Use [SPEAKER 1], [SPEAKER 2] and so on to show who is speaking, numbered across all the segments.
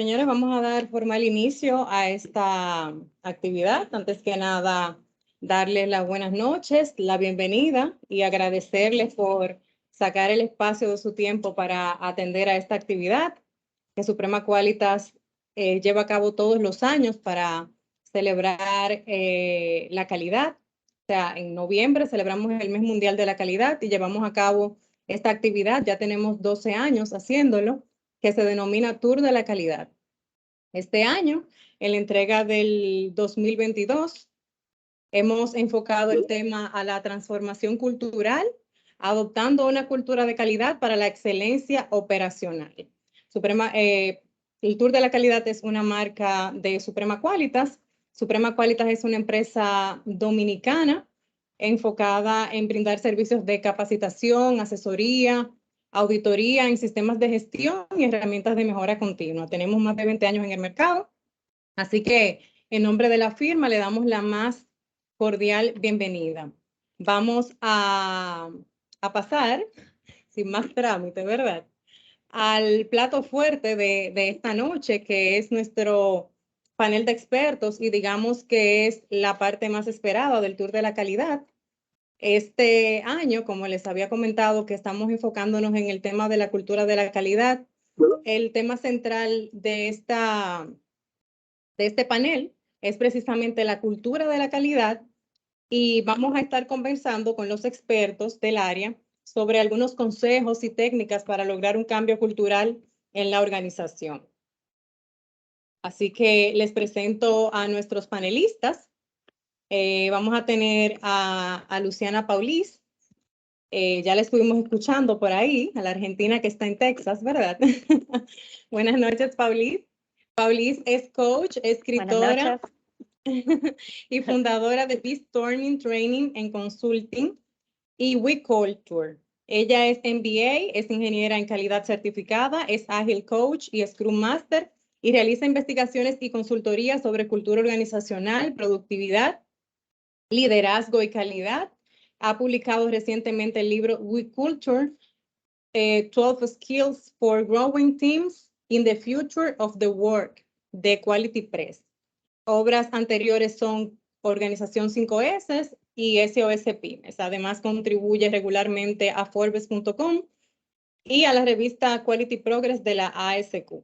[SPEAKER 1] Señores, vamos a dar formal inicio a esta actividad. Antes que nada, darles las buenas noches, la bienvenida y agradecerles por sacar el espacio de su tiempo para atender a esta actividad que Suprema Qualitas lleva a cabo todos los años para celebrar la calidad. O sea, en noviembre celebramos el Mes Mundial de la Calidad y llevamos a cabo esta actividad. Ya tenemos 12 años haciéndolo, que se denomina Tour de la Calidad. Este año, en la entrega del 2022, hemos enfocado el tema a la transformación cultural, adoptando una cultura de calidad para la excelencia operacional. El Tour de la Calidad es una marca de Suprema Qualitas. Suprema Qualitas es una empresa dominicana enfocada en brindar servicios de capacitación, asesoría, auditoría en sistemas de gestión y herramientas de mejora continua. Tenemos más de 20 años en el mercado, así que en nombre de la firma le damos la más cordial bienvenida. Vamos a pasar, sin más trámite, ¿verdad?, al plato fuerte de esta noche, que es nuestro panel de expertos y digamos que es la parte más esperada del Tour de la Calidad. Este año, como les había comentado, que estamos enfocándonos en el tema de la cultura de la calidad, el tema central de este panel es precisamente la cultura de la calidad y vamos a estar conversando con los expertos del área sobre algunos consejos y técnicas para lograr un cambio cultural en la organización. Así que les presento a nuestros panelistas. Vamos a tener a Luciana Paulis. Ya la estuvimos escuchando por ahí, a la argentina que está en Texas, ¿verdad? Buenas noches, Paulis. Paulis es coach, escritora y fundadora de B-Storming Training and Consulting y WeCulture. Ella es MBA, es ingeniera en calidad certificada, es Agile Coach y Scrum Master y realiza investigaciones y consultorías sobre cultura organizacional, productividad, liderazgo y calidad. Ha publicado recientemente el libro WeCulture, 12 Skills for Growing Teams in the Future of the Work, de Quality Press. Obras anteriores son Organización 5S y SOS Pymes. Además, contribuye regularmente a Forbes.com y a la revista Quality Progress de la ASQ.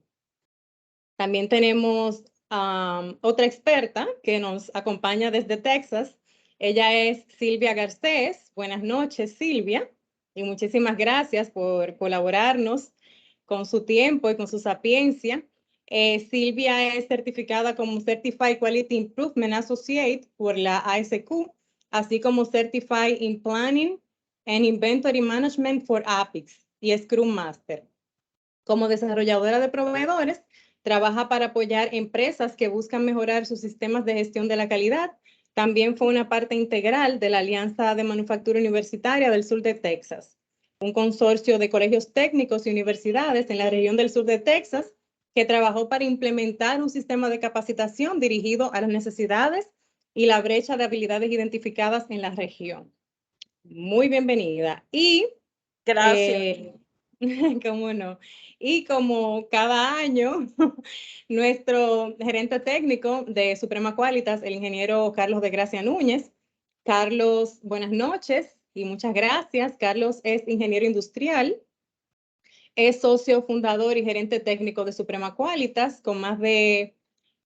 [SPEAKER 1] También tenemos otra experta que nos acompaña desde Texas. Ella es Silvia Garcés. Buenas noches, Silvia, y muchísimas gracias por colaborarnos con su tiempo y con su sapiencia. Silvia es certificada como Certified Quality Improvement Associate por la ASQ, así como Certified in Planning and Inventory Management for APIX y Scrum Master. Como desarrolladora de proveedores, trabaja para apoyar empresas que buscan mejorar sus sistemas de gestión de la calidad. También fue una parte integral de la Alianza de Manufactura Universitaria del Sur de Texas, un consorcio de colegios técnicos y universidades en la región del sur de Texas que trabajó para implementar un sistema de capacitación dirigido a las necesidades y la brecha de habilidades identificadas en la región. Muy bienvenida. Y
[SPEAKER 2] gracias.
[SPEAKER 1] ¿Cómo no? Y como cada año, nuestro gerente técnico de Suprema Qualitas, el ingeniero Carlos de Gracia Núñez. Carlos, buenas noches y muchas gracias. Carlos es ingeniero industrial, es socio fundador y gerente técnico de Suprema Qualitas con más de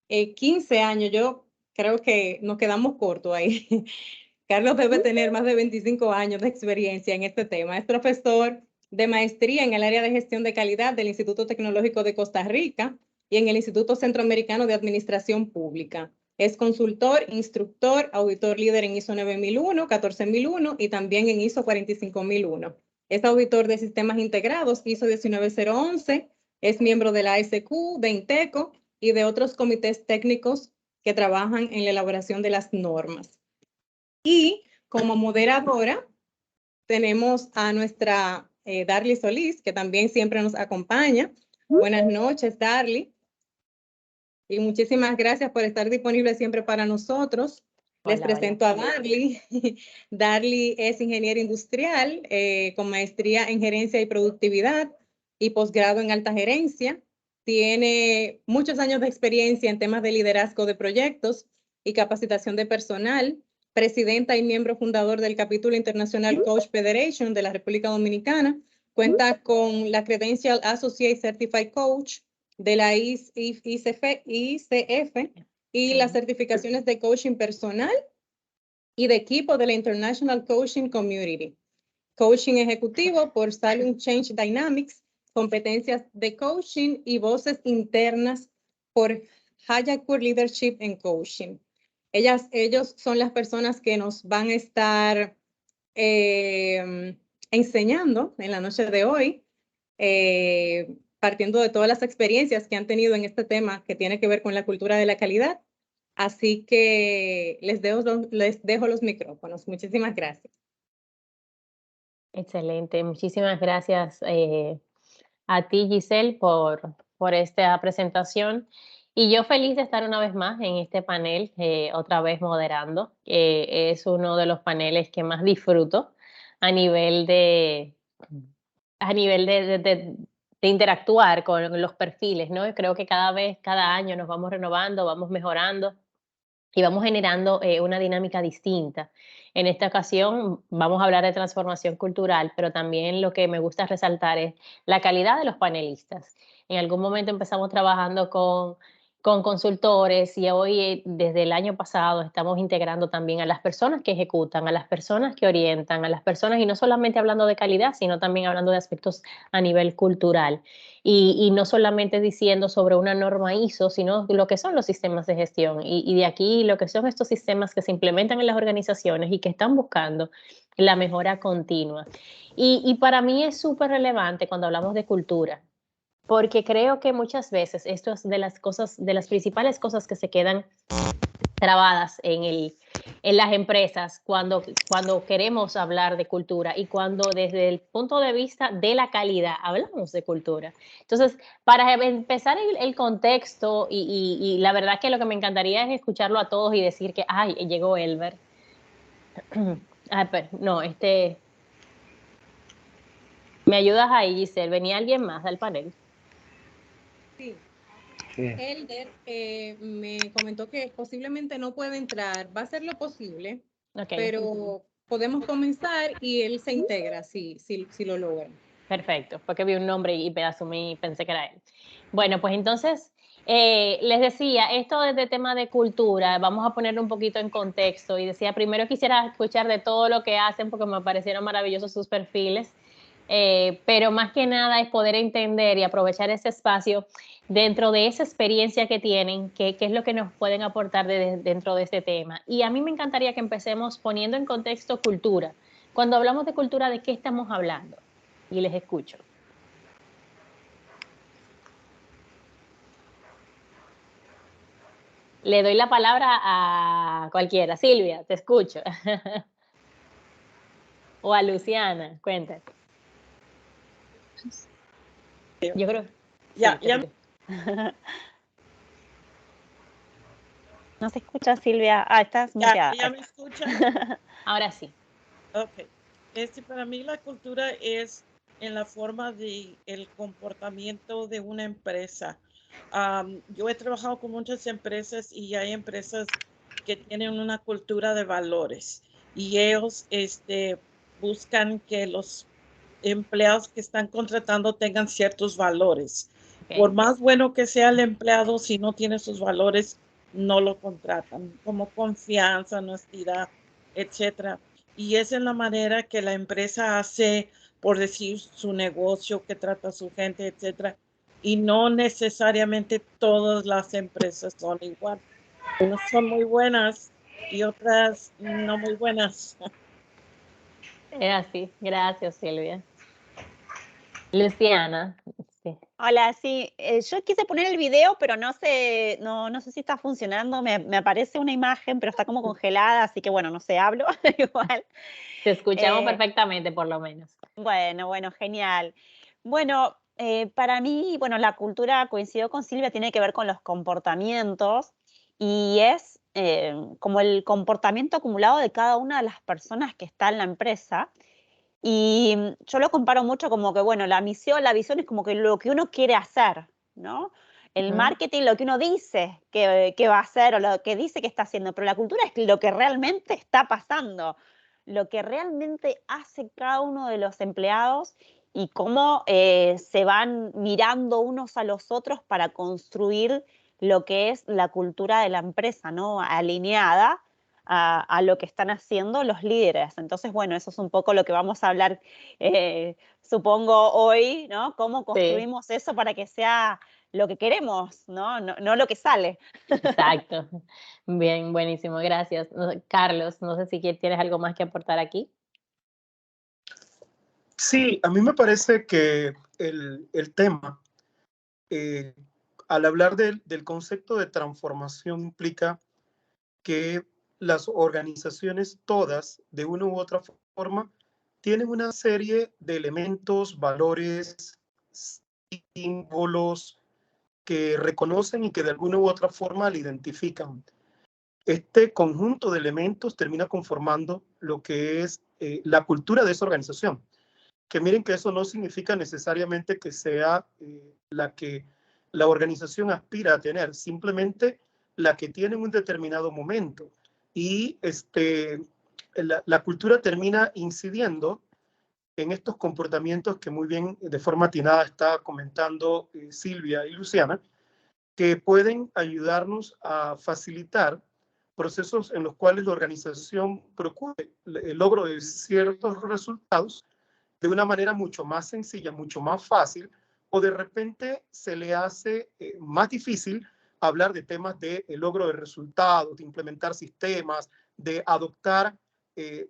[SPEAKER 1] 15 años. Yo creo que nos quedamos cortos ahí. Carlos debe tener más de 25 años de experiencia en este tema. Es profesor de maestría en el área de gestión de calidad del Instituto Tecnológico de Costa Rica y en el Instituto Centroamericano de Administración Pública. Es consultor, instructor, auditor líder en ISO 9001, 14001 y también en ISO 45001. Es auditor de sistemas integrados ISO 19011, es miembro de la ASQ, de INTECO y de otros comités técnicos que trabajan en la elaboración de las normas. Y como moderadora tenemos a nuestra Darly Solís, que también siempre nos acompaña. Buenas noches, Darly. Y muchísimas gracias por estar disponible siempre para nosotros. Les presento a Darly. Darly es ingeniera industrial con maestría en gerencia y productividad y posgrado en alta gerencia. tiene muchos años de experiencia en temas de liderazgo de proyectos y capacitación de personal, presidenta y miembro fundador del capítulo internacional Coach Federation de la República Dominicana. Cuenta con la Credential Associate Certified Coach de la ICF y las certificaciones de coaching personal y de equipo de la International Coaching Community. Coaching ejecutivo por Salum Change Dynamics, competencias de coaching y voces internas por Hayakpur Leadership and Coaching. Ellos son las personas que nos van a estar enseñando en la noche de hoy, partiendo de todas las experiencias que han tenido en este tema que tiene que ver con la cultura de la calidad. Así que les dejo los micrófonos. Muchísimas gracias.
[SPEAKER 2] Excelente, muchísimas gracias a ti, Giselle, por esta presentación. Y yo feliz de estar una vez más en este panel, otra vez moderando. Es uno de los paneles que más disfruto a nivel de interactuar con los perfiles, ¿no? Creo que cada año nos vamos renovando, vamos mejorando y vamos generando una dinámica distinta. En esta ocasión vamos a hablar de transformación cultural, pero también lo que me gusta resaltar es la calidad de los panelistas. En algún momento empezamos trabajando con consultores y hoy, desde el año pasado, estamos integrando también a las personas que ejecutan, a las personas que orientan, a las personas, y no solamente hablando de calidad, sino también hablando de aspectos a nivel cultural. Y no solamente diciendo sobre una norma ISO, sino lo que son los sistemas de gestión. Y de aquí lo que son estos sistemas que se implementan en las organizaciones y que están buscando la mejora continua. Y para mí es súper relevante cuando hablamos de cultura, porque creo que muchas veces esto es de las principales cosas que se quedan trabadas en las empresas cuando queremos hablar de cultura y cuando desde el punto de vista de la calidad hablamos de cultura. Entonces, para empezar el contexto, y la verdad que lo que me encantaría es escucharlo a todos y decir que, ay, llegó Elber. No, ¿me ayudas ahí, Giselle? ¿Venía alguien más al panel?
[SPEAKER 1] Sí. Elder me comentó que posiblemente no puede entrar. Va a ser lo posible, pero podemos comenzar y él se integra si lo logra.
[SPEAKER 2] Perfecto, porque vi un nombre y me asumí, pensé que era él. Bueno, pues entonces, les decía, esto es de tema de cultura, vamos a ponerlo un poquito en contexto, y decía, primero quisiera escuchar de todo lo que hacen porque me parecieron maravillosos sus perfiles, pero más que nada es poder entender y aprovechar ese espacio dentro de esa experiencia que tienen, qué es lo que nos pueden aportar dentro de este tema. Y a mí me encantaría que empecemos poniendo en contexto cultura. Cuando hablamos de cultura, ¿de qué estamos hablando? Y les escucho. Le doy la palabra a cualquiera. Silvia, te escucho. O a Luciana, cuéntate. Yo creo.
[SPEAKER 3] Ya.
[SPEAKER 4] No se escucha, Silvia. Estás muteada.
[SPEAKER 3] ¿Ya me escuchan?
[SPEAKER 2] Ahora sí.
[SPEAKER 3] Ok. Para mí la cultura es en la forma de el comportamiento de una empresa. Yo he trabajado con muchas empresas y hay empresas que tienen una cultura de valores y ellos buscan que los empleados que están contratando tengan ciertos valores. Okay. Por más bueno que sea el empleado, si no tiene sus valores, no lo contratan, como confianza, honestidad, etcétera. Y esa es la manera que la empresa hace, por decir, su negocio, que trata a su gente, etcétera. Y no necesariamente todas las empresas son igual. Unas son muy buenas y otras no muy buenas.
[SPEAKER 2] Es así. Gracias, Silvia. Luciana.
[SPEAKER 4] Sí. Hola, sí. Yo quise poner el video, pero no sé si está funcionando. Me aparece una imagen, pero está como congelada, así que bueno, no sé, hablo igual.
[SPEAKER 2] Te escuchamos perfectamente, por lo menos.
[SPEAKER 4] Bueno, genial. Bueno, para mí, la cultura, coincido con Silvia, tiene que ver con los comportamientos y es como el comportamiento acumulado de cada una de las personas que está en la empresa. Y yo lo comparo mucho como que, la misión, la visión es como que lo que uno quiere hacer, ¿no? El
[SPEAKER 2] Ujú.
[SPEAKER 4] marketing, lo que uno dice que va a hacer o lo que dice que está haciendo, pero la cultura es lo que realmente está pasando, lo que realmente hace cada uno de los empleados y cómo se van mirando unos a los otros para construir lo que es la cultura de la empresa, ¿no? Alineada a lo que están haciendo los líderes. Entonces, bueno, eso es un poco lo que vamos a hablar, supongo, hoy, ¿no? Cómo
[SPEAKER 2] Sí,
[SPEAKER 4] construimos eso para que sea lo que queremos, ¿no? No lo que sale.
[SPEAKER 2] exacto. Bien, buenísimo, gracias. Carlos, no sé si tienes algo más que aportar aquí.
[SPEAKER 5] Sí, a mí me parece que el tema, al hablar del concepto de transformación, implica que las organizaciones todas, de una u otra forma, tienen una serie de elementos, valores, símbolos que reconocen y que de alguna u otra forma la identifican. Este conjunto de elementos termina conformando lo que es la cultura de esa organización. Que miren que eso no significa necesariamente que sea la que la organización aspira a tener, simplemente la que tiene en un determinado momento. Y la cultura termina incidiendo en estos comportamientos que muy bien, de forma atinada, está comentando Silvia y Luciana, que pueden ayudarnos a facilitar procesos en los cuales la organización procure el logro de ciertos resultados de una manera mucho más sencilla, mucho más fácil, o de repente se le hace más difícil hablar de temas de logro de resultados, de implementar sistemas, de adoptar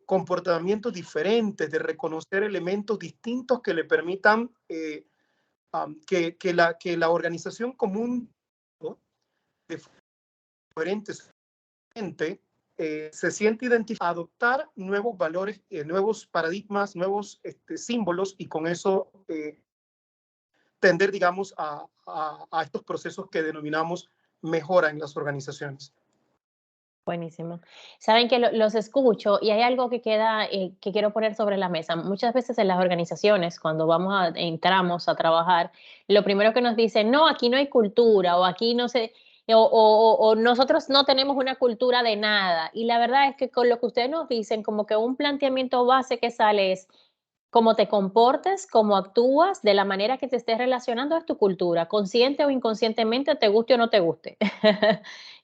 [SPEAKER 5] comportamientos diferentes, de reconocer elementos distintos que le permitan que la organización común, ¿no?, de diferentes se siente identificada, adoptar nuevos valores, nuevos paradigmas, nuevos símbolos y con eso tender, digamos, a estos procesos que denominamos mejora en las organizaciones.
[SPEAKER 2] Buenísimo. Saben que los escucho y hay algo que queda, que quiero poner sobre la mesa. Muchas veces en las organizaciones, cuando entramos a trabajar, lo primero que nos dicen, no, aquí no hay cultura o aquí no se, o nosotros no tenemos una cultura de nada. Y la verdad es que con lo que ustedes nos dicen, como que un planteamiento base que sale es cómo te comportes, cómo actúas, de la manera que te estés relacionando es tu cultura, consciente o inconscientemente, te guste o no te guste.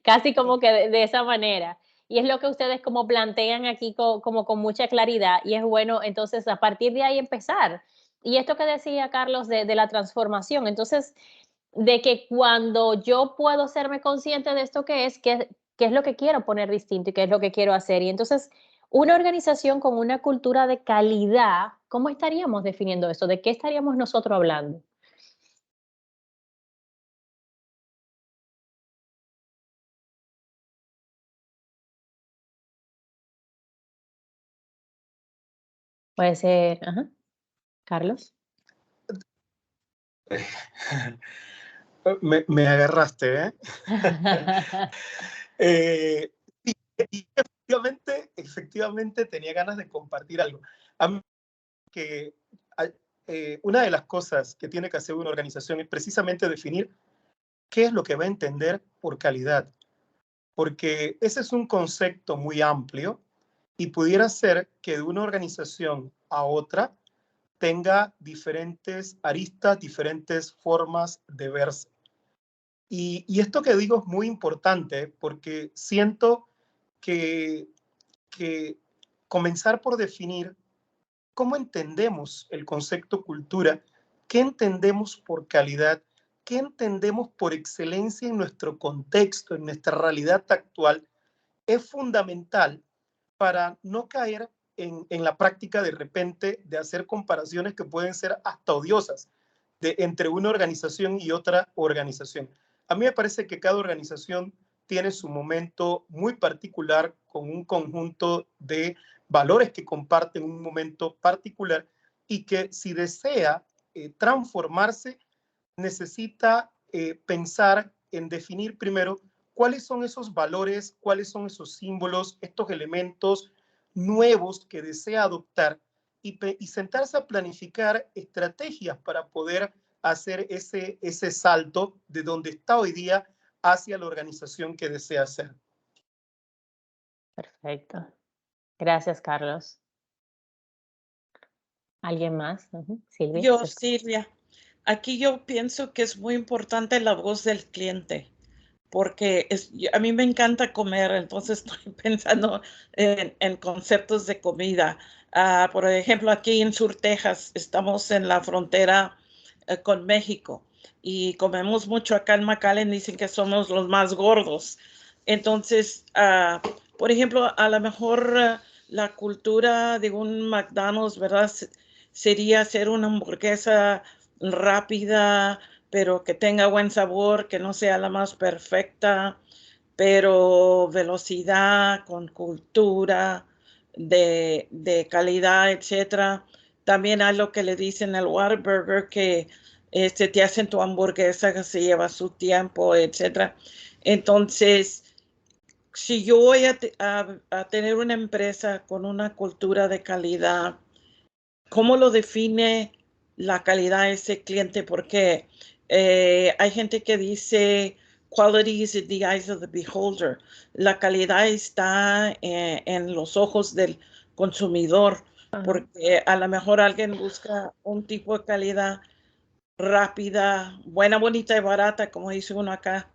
[SPEAKER 2] Casi como que de esa manera. Y es lo que ustedes como plantean aquí como con mucha claridad y es bueno entonces a partir de ahí empezar. Y esto que decía Carlos de la transformación, entonces de que cuando yo puedo serme consciente de esto que es, qué es lo que quiero poner distinto y qué es lo que quiero hacer. Y entonces una organización con una cultura de calidad, ¿cómo estaríamos definiendo eso? ¿De qué estaríamos nosotros hablando? Puede ser, ajá, Carlos.
[SPEAKER 5] Me agarraste, ¿eh? Y efectivamente tenía ganas de compartir algo. A mí que una de las cosas que tiene que hacer una organización es precisamente definir qué es lo que va a entender por calidad, porque ese es un concepto muy amplio y pudiera ser que de una organización a otra tenga diferentes aristas, diferentes formas de verse. Y esto que digo es muy importante porque siento que, que comenzar por definir cómo entendemos el concepto cultura, qué entendemos por calidad, qué entendemos por excelencia en nuestro contexto, en nuestra realidad actual, es fundamental para no caer en la práctica de repente de hacer comparaciones que pueden ser hasta odiosas entre una organización y otra organización. A mí me parece que cada organización tiene su momento muy particular con un conjunto de valores que comparten un momento particular y que si desea transformarse necesita pensar en definir primero cuáles son esos valores, cuáles son esos símbolos, estos elementos nuevos que desea adoptar y sentarse a planificar estrategias para poder hacer ese salto de donde está hoy día hacia la organización que desea ser.
[SPEAKER 2] Perfecto. Gracias, Carlos. ¿Alguien más? Silvia.
[SPEAKER 3] Yo, Silvia, aquí yo pienso que es muy importante la voz del cliente, porque a mí me encanta comer, entonces estoy pensando en conceptos de comida. Por ejemplo, aquí en Sur, Texas, estamos en la frontera con México y comemos mucho acá en McAllen, dicen que somos los más gordos. Entonces, por ejemplo, a lo mejor la cultura de un McDonald's, ¿verdad? Sería hacer una hamburguesa rápida, pero que tenga buen sabor, que no sea la más perfecta, pero velocidad, con cultura, de calidad, etcétera. También hay lo que le dicen el Whataburger, que te hacen tu hamburguesa que se lleva su tiempo, etcétera. Entonces, si yo voy a tener una empresa con una cultura de calidad, ¿cómo lo define la calidad de ese cliente? Porque hay gente que dice quality is in the eyes of the beholder. La calidad está en los ojos del consumidor, porque a lo mejor alguien busca un tipo de calidad rápida, buena, bonita y barata, como dice uno acá,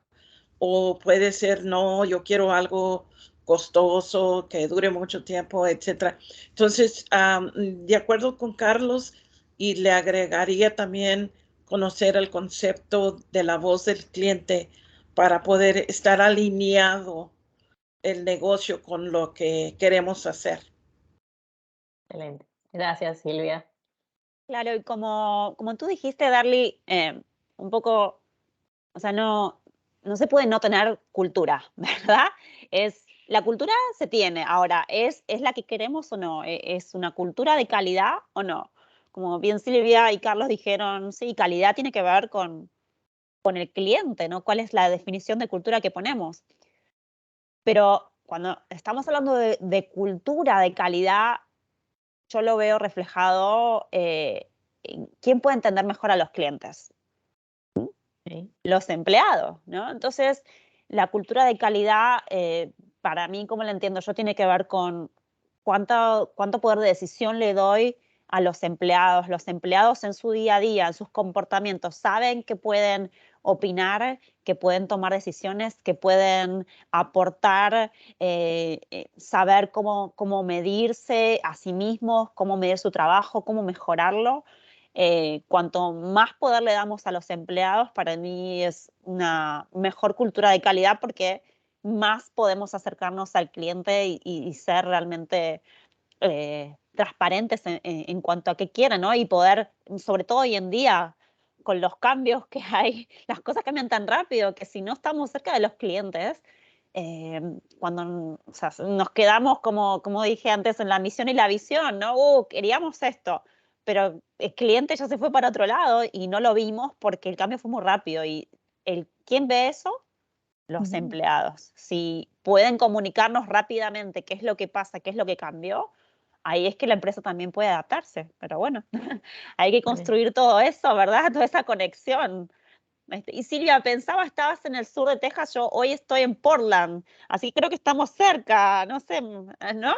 [SPEAKER 3] o puede ser, no, yo quiero algo costoso, que dure mucho tiempo, etcétera. Entonces, de acuerdo con Carlos, y le agregaría también conocer el concepto de la voz del cliente para poder estar alineado el negocio con lo que queremos hacer.
[SPEAKER 2] Excelente. Gracias, Silvia.
[SPEAKER 4] Claro, y como tú dijiste, Darly, un poco, o sea, no se puede no tener cultura, ¿verdad? La cultura se tiene, ahora, ¿es la que queremos o no? ¿Es una cultura de calidad o no? Como bien Silvia y Carlos dijeron, sí, calidad tiene que ver con el cliente, ¿no? ¿Cuál es la definición de cultura que ponemos? Pero cuando estamos hablando de cultura de calidad, yo lo veo reflejado en quién puede entender mejor a los clientes.
[SPEAKER 2] Sí.
[SPEAKER 4] Los empleados, ¿no? Entonces, la cultura de calidad, para mí, como la entiendo yo, tiene que ver con cuánto poder de decisión le doy a los empleados. Los empleados en su día a día, en sus comportamientos, saben que pueden opinar, que pueden tomar decisiones, que pueden aportar, saber cómo medirse a sí mismos, cómo medir su trabajo, cómo mejorarlo. Cuanto más poder le damos a los empleados, para mí es una mejor cultura de calidad porque más podemos acercarnos al cliente y ser realmente transparentes en cuanto a qué quieren, ¿no? Y poder, sobre todo hoy en día, con los cambios que hay, las cosas cambian tan rápido que si no estamos cerca de los clientes, cuando o sea, nos quedamos, como dije antes, en la misión y la visión, ¿no? Queríamos esto, pero el cliente ya se fue para otro lado y no lo vimos porque el cambio fue muy rápido. Y ¿quién ve eso? Los empleados. Si pueden comunicarnos rápidamente qué es lo que pasa, qué es lo que cambió, ahí es que la empresa también puede adaptarse. Pero bueno, hay que construir todo eso, ¿verdad? Toda esa conexión. Y Silvia, pensaba, estabas en el sur de Texas, yo hoy estoy en Portland, así que creo que estamos cerca, no sé, ¿no?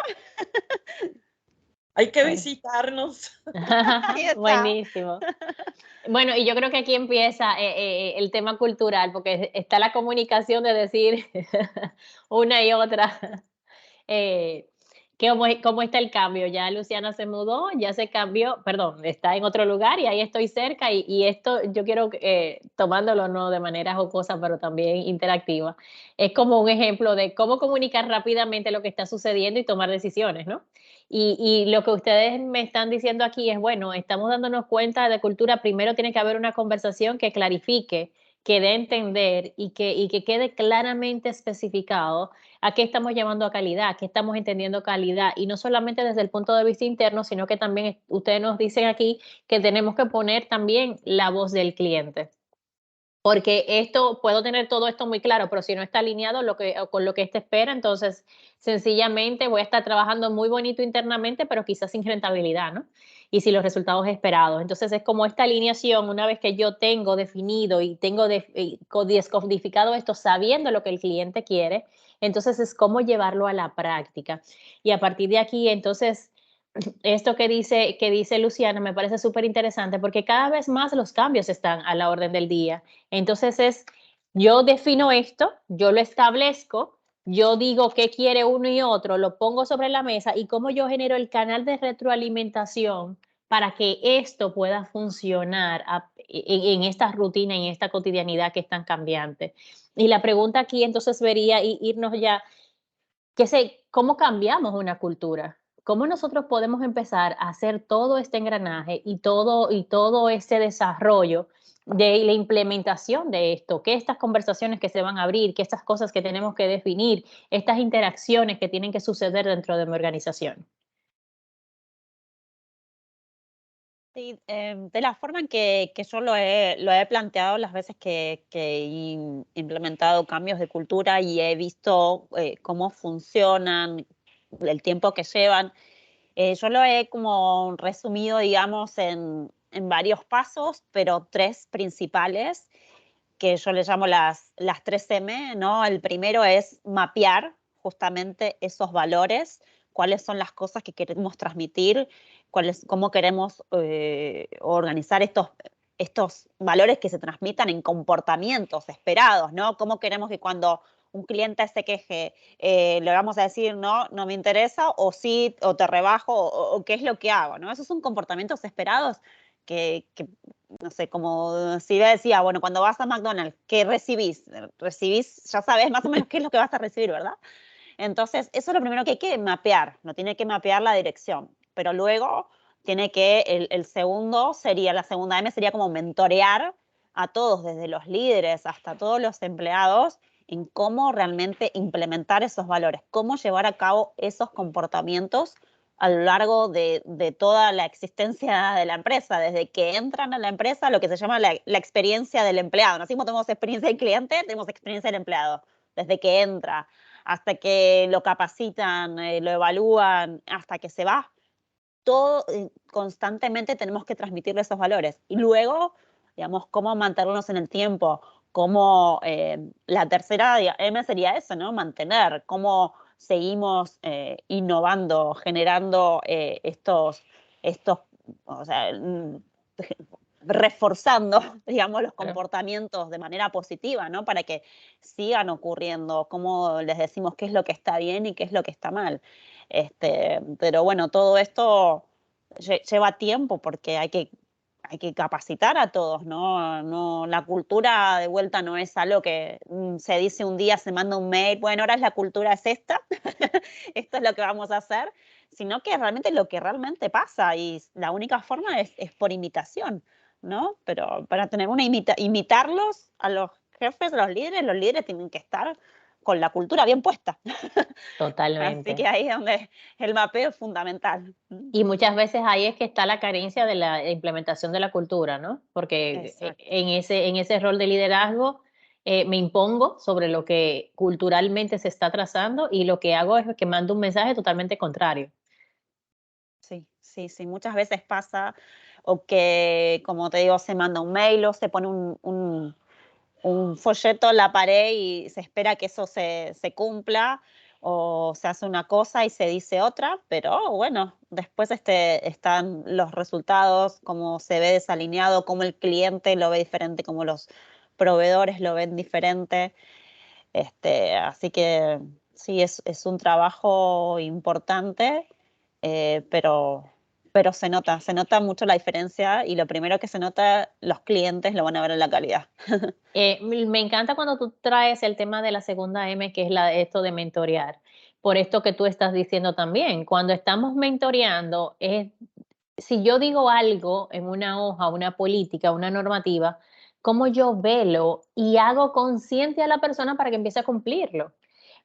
[SPEAKER 3] Hay que visitarnos.
[SPEAKER 4] Ahí está.
[SPEAKER 2] Buenísimo. Bueno, y yo creo que aquí empieza el tema cultural, porque está la comunicación de decir una y otra. ¿Cómo está el cambio? Ya Luciana se mudó, ya se cambió, perdón, está en otro lugar y ahí estoy cerca y esto yo quiero, tomándolo no de manera jocosa, pero también interactiva, es como un ejemplo de cómo comunicar rápidamente lo que está sucediendo y tomar decisiones, ¿no? Y lo que ustedes me están diciendo aquí es, bueno, estamos dándonos cuenta de cultura, primero tiene que haber una conversación que clarifique, que dé a entender y que quede claramente especificado a qué estamos llamando a calidad, a qué estamos entendiendo calidad, y no solamente desde el punto de vista interno, sino que también ustedes nos dicen aquí que tenemos que poner también la voz del cliente. Porque esto, puedo tener todo esto muy claro, pero si no está alineado con lo que éste espera, entonces sencillamente voy a estar trabajando muy bonito internamente, pero quizás sin rentabilidad, ¿no? Y sin los resultados esperados. Entonces es como esta alineación, una vez que yo tengo definido y tengo descodificado esto, sabiendo lo que el cliente quiere, entonces es cómo llevarlo a la práctica. Y a partir de aquí, entonces esto que dice Luciana me parece súper interesante porque cada vez más los cambios están a la orden del día. Entonces yo defino esto, yo lo establezco, yo digo qué quiere uno y otro, lo pongo sobre la mesa y cómo yo genero el canal de retroalimentación para que esto pueda funcionar en esta rutina, en esta cotidianidad que es tan cambiante. Y la pregunta aquí entonces vería irnos ya ¿cómo cambiamos una cultura? ¿Cómo nosotros podemos empezar a hacer todo este engranaje y todo ese desarrollo de la implementación de esto? Que estas conversaciones que se van a abrir, que estas cosas que tenemos que definir, estas interacciones que tienen que suceder dentro de mi organización.
[SPEAKER 4] Sí, de la forma en que yo lo he planteado las veces que he implementado cambios de cultura y he visto cómo funcionan, el tiempo que llevan, yo lo he como resumido, digamos, en varios pasos, pero tres principales que yo le llamo las 3M, ¿no? El primero es mapear justamente esos valores, cuáles son las cosas que queremos transmitir, cómo queremos organizar estos valores que se transmitan en comportamientos esperados, ¿no? Cómo queremos que cuando un cliente se queje, le vamos a decir, no, no me interesa, o sí, o te rebajo, o qué es lo que hago, ¿no? Esos son comportamientos esperados que no sé, como si decía, bueno, cuando vas a McDonald's, ¿qué recibís? Recibís, ya sabes más o menos qué es lo que vas a recibir, ¿verdad? Entonces, eso es lo primero que hay que mapear, no tiene que mapear la dirección, pero luego tiene que, el segundo sería, la segunda M sería como mentorear a todos, desde los líderes hasta todos los empleados, en cómo realmente implementar esos valores, cómo llevar a cabo esos comportamientos a lo largo de toda la existencia de la empresa, desde que entran a la empresa, lo que se llama la experiencia del empleado. ¿No? Así como tenemos experiencia del cliente, tenemos experiencia del empleado, desde que entra hasta que lo capacitan, lo evalúan, hasta que se va. Todo constantemente tenemos que transmitirle esos valores. Y luego, digamos, cómo mantenernos en el tiempo, cómo la tercera M sería eso, ¿no? Mantener, cómo seguimos innovando, generando o sea, reforzando, digamos, los comportamientos de manera positiva, ¿no? Para que sigan ocurriendo, cómo les decimos qué es lo que está bien y qué es lo que está mal. Pero bueno, todo esto lleva tiempo porque hay que capacitar a todos, ¿no? La cultura de vuelta no es algo que se dice un día, se manda un mail, bueno, ahora la cultura es esta, esto es lo que vamos a hacer, sino que realmente lo que realmente pasa y la única forma es por imitación, ¿no? Pero para tener imitarlos a los jefes, a los líderes tienen que estar con la cultura bien puesta. Así que
[SPEAKER 2] Totalmente.
[SPEAKER 4] ahí es donde el mapeo es fundamental.
[SPEAKER 2] Y muchas veces ahí es que está la carencia de la implementación de la cultura, ¿no? Porque
[SPEAKER 4] Exacto.
[SPEAKER 2] en ese rol de liderazgo me impongo sobre lo que culturalmente se está trazando y lo que hago es que mando un mensaje totalmente contrario.
[SPEAKER 4] Sí, sí, sí, muchas veces pasa o que, como te digo, se manda un mail o se pone un folleto en la pared y se espera que eso se cumpla o se hace una cosa y se dice otra, pero bueno, después están los resultados, cómo se ve desalineado, cómo el cliente lo ve diferente, cómo los proveedores lo ven diferente. Así que sí, es un trabajo importante, pero se nota mucho la diferencia y lo primero que se nota, los clientes lo van a ver en la calidad.
[SPEAKER 2] Me encanta cuando tú traes el tema de la segunda M, que es esto de mentorear, por esto que tú estás diciendo también. Cuando estamos mentoreando, si yo digo algo en una hoja, una política, una normativa, cómo yo velo y hago consciente a la persona para que empiece a cumplirlo.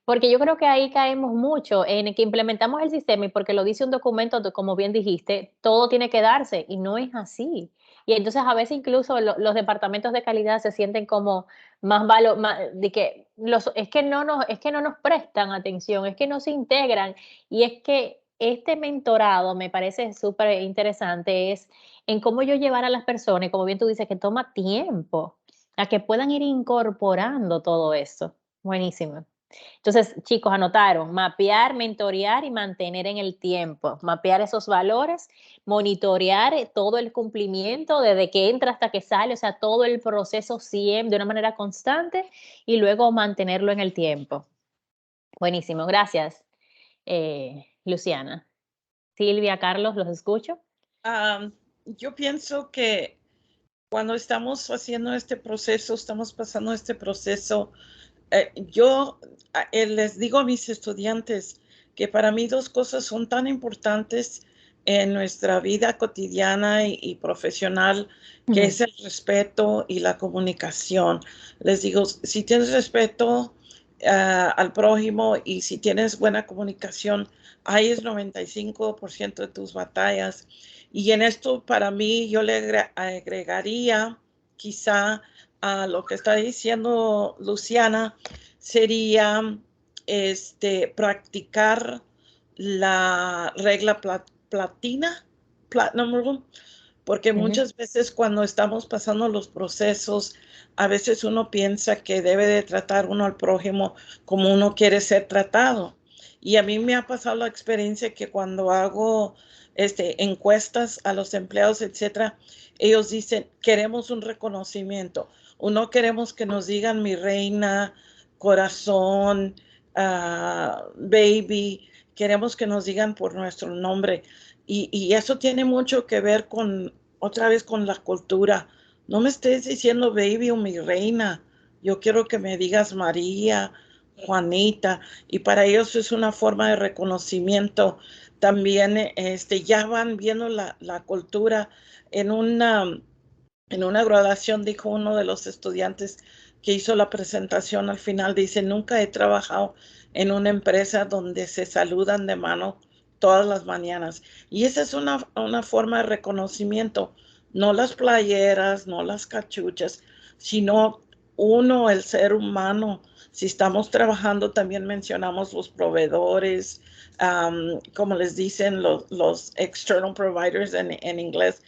[SPEAKER 2] Porque yo creo que ahí caemos mucho en que implementamos el sistema y porque lo dice un documento, como bien dijiste, todo tiene que darse y no es así. Y entonces a veces incluso los departamentos de calidad se sienten como de que es que no nos prestan atención, es que no se integran. Y es que este mentorado me parece súper interesante, es en cómo yo llevar a las personas, como bien tú dices, que toma tiempo, a que puedan ir incorporando todo eso. Buenísimo. Entonces, chicos, anotaron, mapear, mentorear y mantener en el tiempo, mapear esos valores, monitorear todo el cumplimiento desde que entra hasta que sale, o sea, todo el proceso siempre de una manera constante y luego mantenerlo en el tiempo. Buenísimo, gracias, Luciana. Silvia, Carlos, los escucho.
[SPEAKER 3] Yo pienso que cuando estamos haciendo este proceso, estamos pasando este proceso, yo les digo a mis estudiantes que para mí dos cosas son tan importantes en nuestra vida cotidiana y profesional, que es el respeto y la comunicación. Les digo, si tienes respeto al prójimo y si tienes buena comunicación, ahí es 95% de tus batallas. Y en esto, para mí, yo le agregaría quizá a lo que está diciendo Luciana, sería practicar la regla platinum rule, porque muchas veces cuando estamos pasando los procesos, a veces uno piensa que debe de tratar uno al prójimo como uno quiere ser tratado. Y a mí me ha pasado la experiencia que cuando hago encuestas a los empleados, etcétera, ellos dicen, queremos un reconocimiento. No queremos que nos digan mi reina, corazón, baby. Queremos que nos digan por nuestro nombre. Y eso tiene mucho que ver con, otra vez, con la cultura. No me estés diciendo baby o mi reina. Yo quiero que me digas María, Juanita. Y para ellos es una forma de reconocimiento. También ya van viendo la cultura. En una graduación dijo uno de los estudiantes que hizo la presentación al final, dice, nunca he trabajado en una empresa donde se saludan de mano todas las mañanas. Y esa es una forma de reconocimiento, no las playeras, no las cachuchas, sino uno, el ser humano. Si estamos trabajando, también mencionamos los proveedores, como les dicen los external providers en inglés,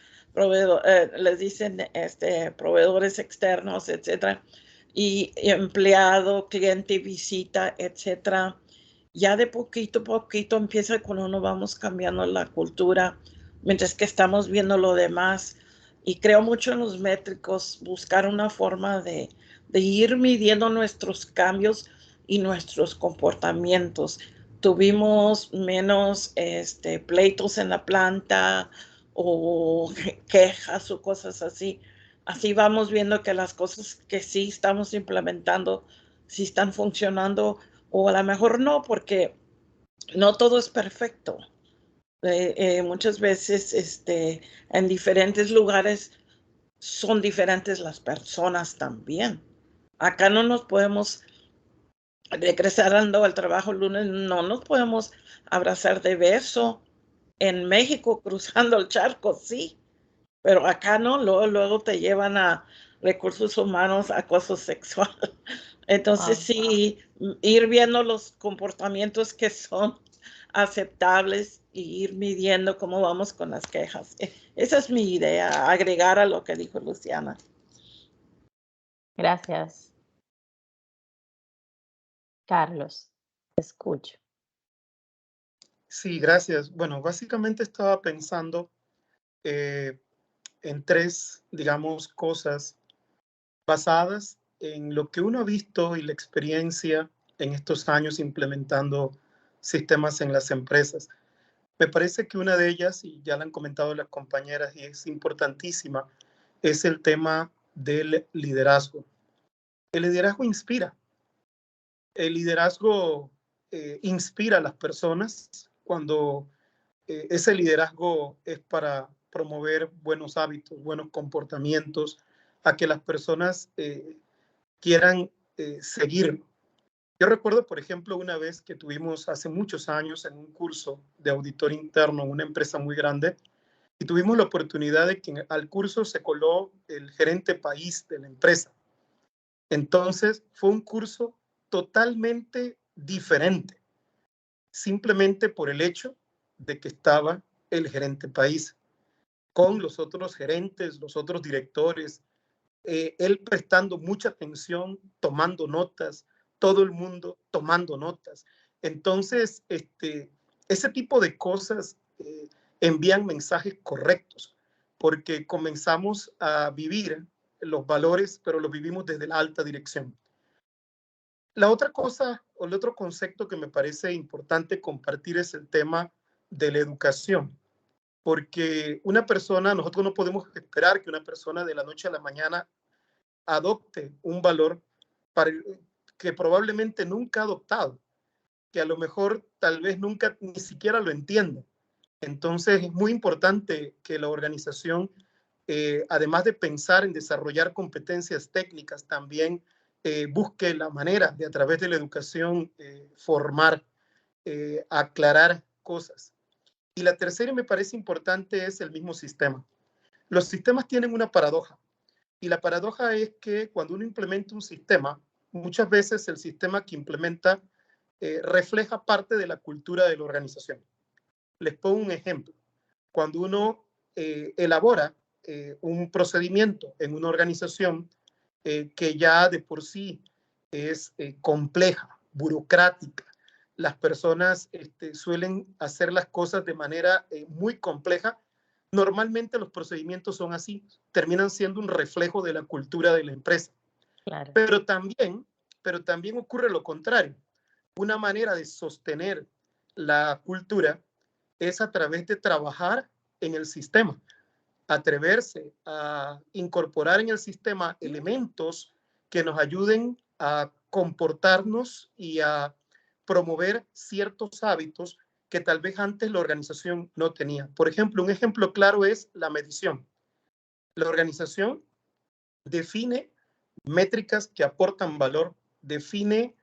[SPEAKER 3] les dicen proveedores externos, etcétera, y empleado, cliente, visita, etcétera. Ya de poquito a poquito empieza cuando uno vamos cambiando la cultura, mientras que estamos viendo lo demás. Y creo mucho en los métricos, buscar una forma de ir midiendo nuestros cambios y nuestros comportamientos. Tuvimos menos pleitos en la planta o quejas o cosas así. Así vamos viendo que las cosas que sí estamos implementando, sí están funcionando, o a lo mejor no, porque no todo es perfecto. Muchas veces en diferentes lugares son diferentes las personas también. Acá no nos podemos regresando al trabajo el lunes, no nos podemos abrazar de beso. En México, cruzando el charco, sí, pero acá no, luego te llevan a recursos humanos, acoso sexual. Entonces, sí, ir viendo los comportamientos que son aceptables y ir midiendo cómo vamos con las quejas. Esa es mi idea, agregar a lo que dijo Luciana.
[SPEAKER 2] Gracias. Carlos, te escucho.
[SPEAKER 5] Sí, gracias. Bueno, básicamente estaba pensando en tres, digamos, cosas basadas en lo que uno ha visto y la experiencia en estos años implementando sistemas en las empresas. Me parece que una de ellas, y ya la han comentado las compañeras y es importantísima, es el tema del liderazgo. El liderazgo inspira. El liderazgo inspira a las personas cuando ese liderazgo es para promover buenos hábitos, buenos comportamientos, a que las personas quieran seguir. Yo recuerdo, por ejemplo, una vez que tuvimos hace muchos años en un curso de auditor interno en una empresa muy grande, y tuvimos la oportunidad de que al curso se coló el gerente país de la empresa. Entonces fue un curso totalmente diferente, simplemente por el hecho de que estaba el gerente país con los otros gerentes, los otros directores, él prestando mucha atención, tomando notas, todo el mundo tomando notas. Entonces, ese tipo de cosas envían mensajes correctos, porque comenzamos a vivir los valores, pero los vivimos desde la alta dirección. La otra cosa o el otro concepto que me parece importante compartir es el tema de la educación, porque una persona, nosotros no podemos esperar que una persona de la noche a la mañana adopte un valor que probablemente nunca ha adoptado, que a lo mejor tal vez nunca ni siquiera lo entienda. Entonces es muy importante que la organización, además de pensar en desarrollar competencias técnicas, también busque la manera de a través de la educación formar, aclarar cosas. Y la tercera, y me parece importante, es el mismo sistema. Los sistemas tienen una paradoja. Y la paradoja es que cuando uno implementa un sistema, muchas veces el sistema que implementa refleja parte de la cultura de la organización. Les pongo un ejemplo. Cuando uno elabora un procedimiento en una organización que ya de por sí es compleja, burocrática, las personas suelen hacer las cosas de manera muy compleja. Normalmente los procedimientos son así, terminan siendo un reflejo de la cultura de la empresa.
[SPEAKER 2] Claro.
[SPEAKER 5] Pero también ocurre lo contrario. Una manera de sostener la cultura es a través de trabajar en el sistema, atreverse a incorporar en el sistema elementos que nos ayuden a comportarnos y a promover ciertos hábitos que tal vez antes la organización no tenía. Por ejemplo, un ejemplo claro es la medición. La organización define métricas que aportan valor, define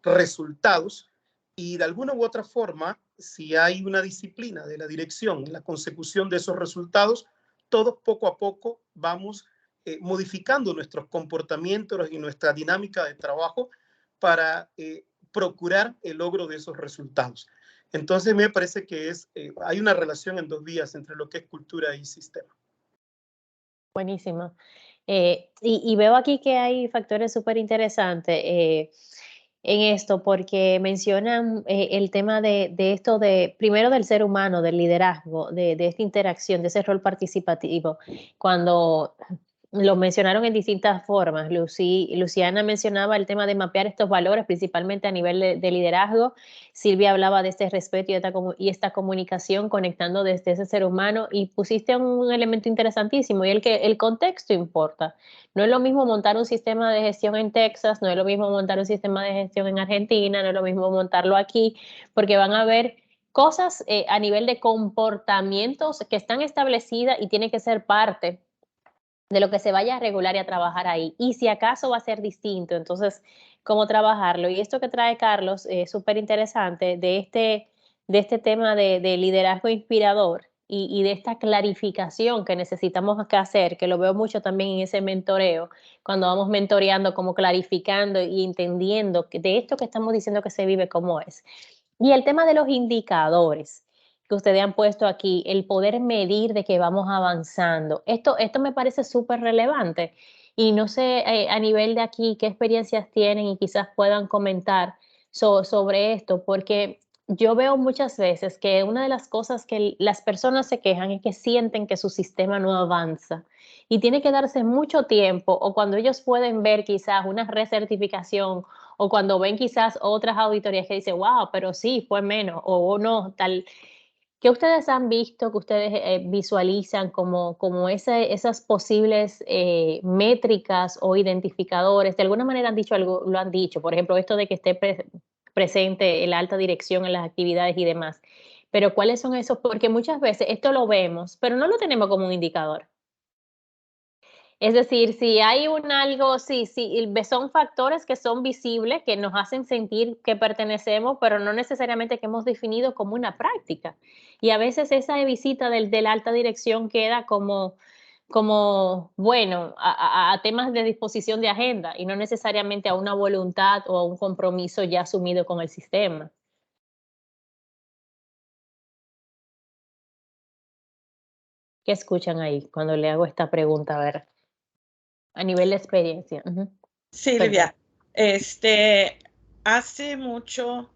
[SPEAKER 5] resultados y de alguna u otra forma, si hay una disciplina de la dirección en la consecución de esos resultados, todos poco a poco vamos modificando nuestros comportamientos y nuestra dinámica de trabajo para procurar el logro de esos resultados. Entonces me parece que hay una relación en dos vías entre lo que es cultura y sistema.
[SPEAKER 2] Buenísimo. Y veo aquí que hay factores súper interesantes en esto, porque mencionan el tema de esto primero del ser humano, del liderazgo, de esta interacción, de ese rol participativo. Cuando lo mencionaron en distintas formas. Luciana mencionaba el tema de mapear estos valores, principalmente a nivel de liderazgo. Silvia hablaba de este respeto y esta comunicación conectando desde ese ser humano, y pusiste un elemento interesantísimo, y que el contexto importa. No es lo mismo montar un sistema de gestión en Texas, no es lo mismo montar un sistema de gestión en Argentina, no es lo mismo montarlo aquí, porque van a haber cosas a nivel de comportamientos que están establecidas y tienen que ser parte de lo que se vaya a regular y a trabajar ahí. Y si acaso va a ser distinto, entonces, ¿cómo trabajarlo? Y esto que trae Carlos es súper interesante de este tema de liderazgo inspirador y de esta clarificación que necesitamos acá hacer, que lo veo mucho también en ese mentoreo, cuando vamos mentoreando, como clarificando y entendiendo que de esto que estamos diciendo que se vive, cómo es. Y el tema de los indicadores que ustedes han puesto aquí, el poder medir de que vamos avanzando. Esto me parece súper relevante, y no sé a nivel de aquí qué experiencias tienen y quizás puedan comentar sobre esto, porque yo veo muchas veces que una de las cosas que las personas se quejan es que sienten que su sistema no avanza y tiene que darse mucho tiempo, o cuando ellos pueden ver quizás una recertificación, o cuando ven quizás otras auditorías que dicen, wow, pero sí, fue menos, o no, tal. ¿Qué ustedes han visto, que ustedes visualizan como esas posibles métricas o identificadores? De alguna manera han dicho algo, lo han dicho, por ejemplo, esto de que esté presente la alta dirección en las actividades y demás. Pero ¿cuáles son esos? Porque muchas veces esto lo vemos, pero no lo tenemos como un indicador. Es decir, si hay algo, sí, son factores que son visibles, que nos hacen sentir que pertenecemos, pero no necesariamente que hemos definido como una práctica. Y a veces esa visita de la alta dirección queda como bueno, a temas de disposición de agenda y no necesariamente a una voluntad o a un compromiso ya asumido con el sistema. ¿Qué escuchan ahí cuando le hago esta pregunta? A ver, a nivel de experiencia. Perdón.
[SPEAKER 3] Silvia, hace mucho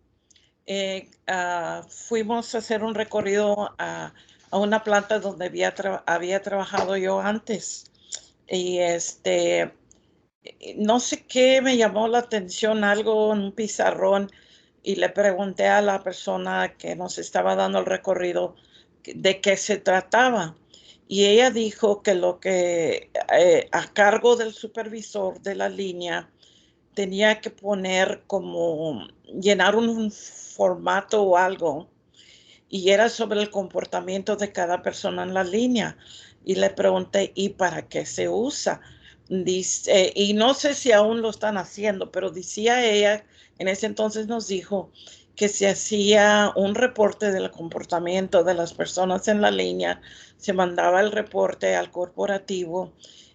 [SPEAKER 3] fuimos a hacer un recorrido a una planta donde había trabajado yo antes. Y no sé qué me llamó la atención, algo en un pizarrón, y le pregunté a la persona que nos estaba dando el recorrido de qué se trataba. Y ella dijo que lo que a cargo del supervisor de la línea tenía que poner como llenar un formato o algo, y era sobre el comportamiento de cada persona en la línea. Y le pregunté, ¿y para qué se usa? Dice, y no sé si aún lo están haciendo, pero decía ella, en ese entonces nos dijo que se hacía un reporte del comportamiento de las personas en la línea, se mandaba el reporte al corporativo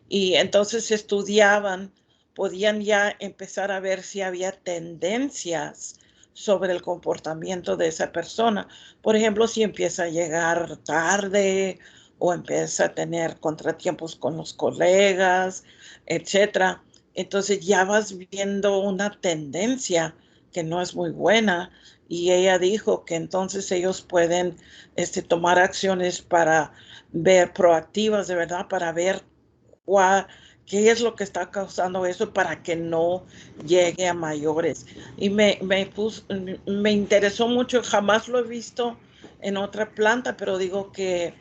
[SPEAKER 3] y entonces se estudiaban, podían ya empezar a ver si había tendencias sobre el comportamiento de esa persona. Por ejemplo, si empieza a llegar tarde o empieza a tener contratiempos con los colegas, etcétera. Entonces ya vas viendo una tendencia que no es muy buena, y ella dijo que entonces ellos pueden tomar acciones para ver proactivas, de verdad, para ver qué es lo que está causando eso para que no llegue a mayores. Y me interesó mucho, jamás lo he visto en otra planta, pero digo que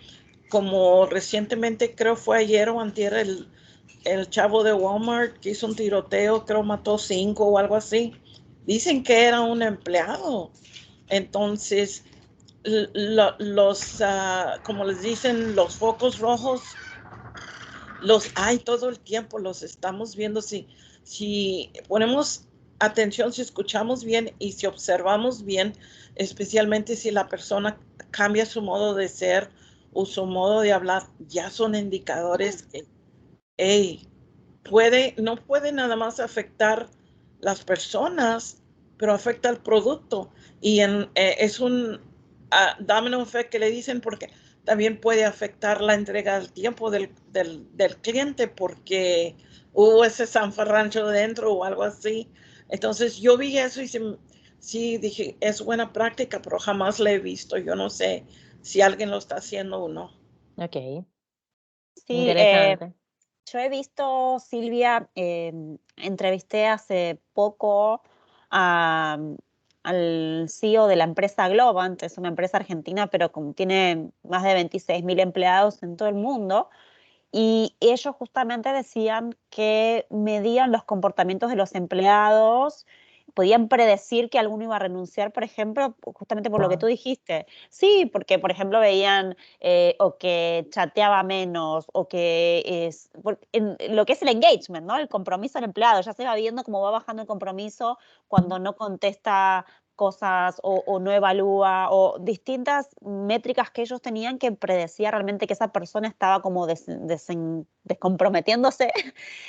[SPEAKER 3] como recientemente, creo fue ayer o antier, el chavo de Walmart que hizo un tiroteo, creo mató 5 o algo así. Dicen que era un empleado. Entonces, como les dicen, los focos rojos los hay todo el tiempo, los estamos viendo. Si ponemos atención, si escuchamos bien y si observamos bien, especialmente si la persona cambia su modo de ser o su modo de hablar, ya son indicadores que, hey, no puede nada más afectar las personas, pero afecta al producto. Y es un domino effect que le dicen, porque también puede afectar la entrega del tiempo del cliente, porque hubo ese zanfarrancho dentro o algo así. Entonces yo vi eso y sí dije, es buena práctica, pero jamás la he visto. Yo no sé si alguien lo está haciendo o no.
[SPEAKER 2] Ok,
[SPEAKER 4] Sí,
[SPEAKER 2] interesante.
[SPEAKER 4] yo he visto, Silvia, entrevisté hace poco al CEO de la empresa Globant, es una empresa argentina, pero tiene más de 26.000 empleados en todo el mundo. Y ellos justamente decían que medían los comportamientos de los empleados, podían predecir que alguno iba a renunciar, por ejemplo, justamente por lo que tú dijiste. Sí, porque, por ejemplo, veían o que chateaba menos, o que en lo que es el engagement, ¿no? El compromiso del empleado, ya se va viendo cómo va bajando el compromiso cuando no contesta cosas o no evalúa, o distintas métricas que ellos tenían que predecía realmente que esa persona estaba como descomprometiéndose,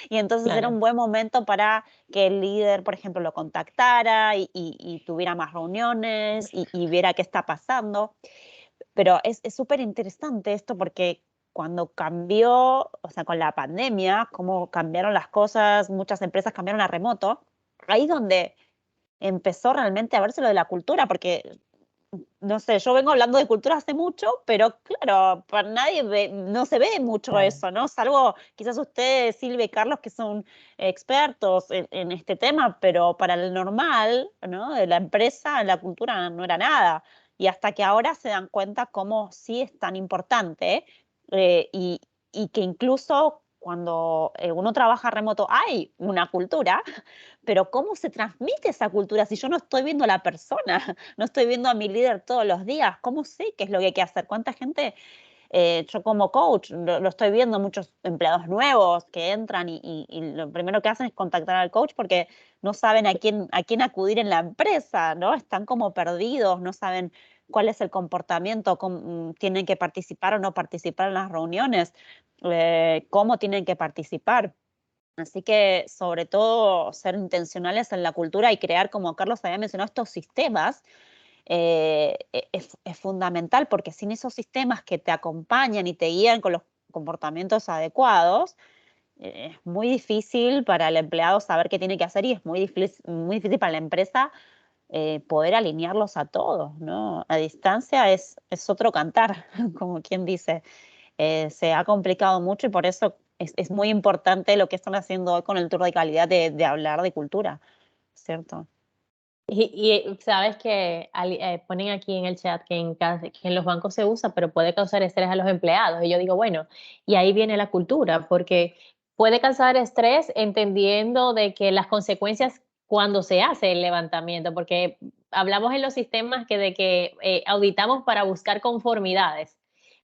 [SPEAKER 4] y entonces era un buen momento para que el líder, por ejemplo, lo contactara y tuviera más reuniones y viera qué está pasando. Pero es súper interesante esto, porque cuando cambió, o sea, con la pandemia, cómo cambiaron las cosas, muchas empresas cambiaron a remoto, ahí es donde empezó realmente a verse lo de la cultura, porque, no sé, yo vengo hablando de cultura hace mucho, pero claro, para nadie no se ve mucho eso, ¿no? Salvo quizás ustedes, Silvia y Carlos, que son expertos en este tema, pero para el normal, ¿no? De la empresa, la cultura no era nada. Y hasta que ahora se dan cuenta cómo sí es tan importante, y que incluso cuando uno trabaja remoto hay una cultura, pero ¿cómo se transmite esa cultura si yo no estoy viendo a la persona? No estoy viendo a mi líder todos los días. ¿Cómo sé qué es lo que hay que hacer? ¿Cuánta gente Yo como coach lo estoy viendo muchos empleados nuevos que entran y lo primero que hacen es contactar al coach porque no saben a quién acudir en la empresa, ¿no? Están como perdidos, no saben cuál es el comportamiento, cómo tienen que participar o no participar en las reuniones, cómo tienen que participar. Así que sobre todo ser intencionales en la cultura y crear, como Carlos había mencionado, estos sistemas es fundamental, porque sin esos sistemas que te acompañan y te guían con los comportamientos adecuados, es muy difícil para el empleado saber qué tiene que hacer y es muy difícil para la empresa poder alinearlos a todos, ¿no? A distancia es otro cantar, como quien dice. Se ha complicado mucho y por eso es muy importante lo que están haciendo hoy con el tour de calidad de hablar de cultura, ¿cierto?
[SPEAKER 2] Y sabes que ponen aquí en el chat que que en los bancos se usa, pero puede causar estrés a los empleados. Y yo digo, bueno, y ahí viene la cultura, porque puede causar estrés entendiendo de que las consecuencias cuando se hace el levantamiento, porque hablamos en los sistemas de que auditamos para buscar conformidades,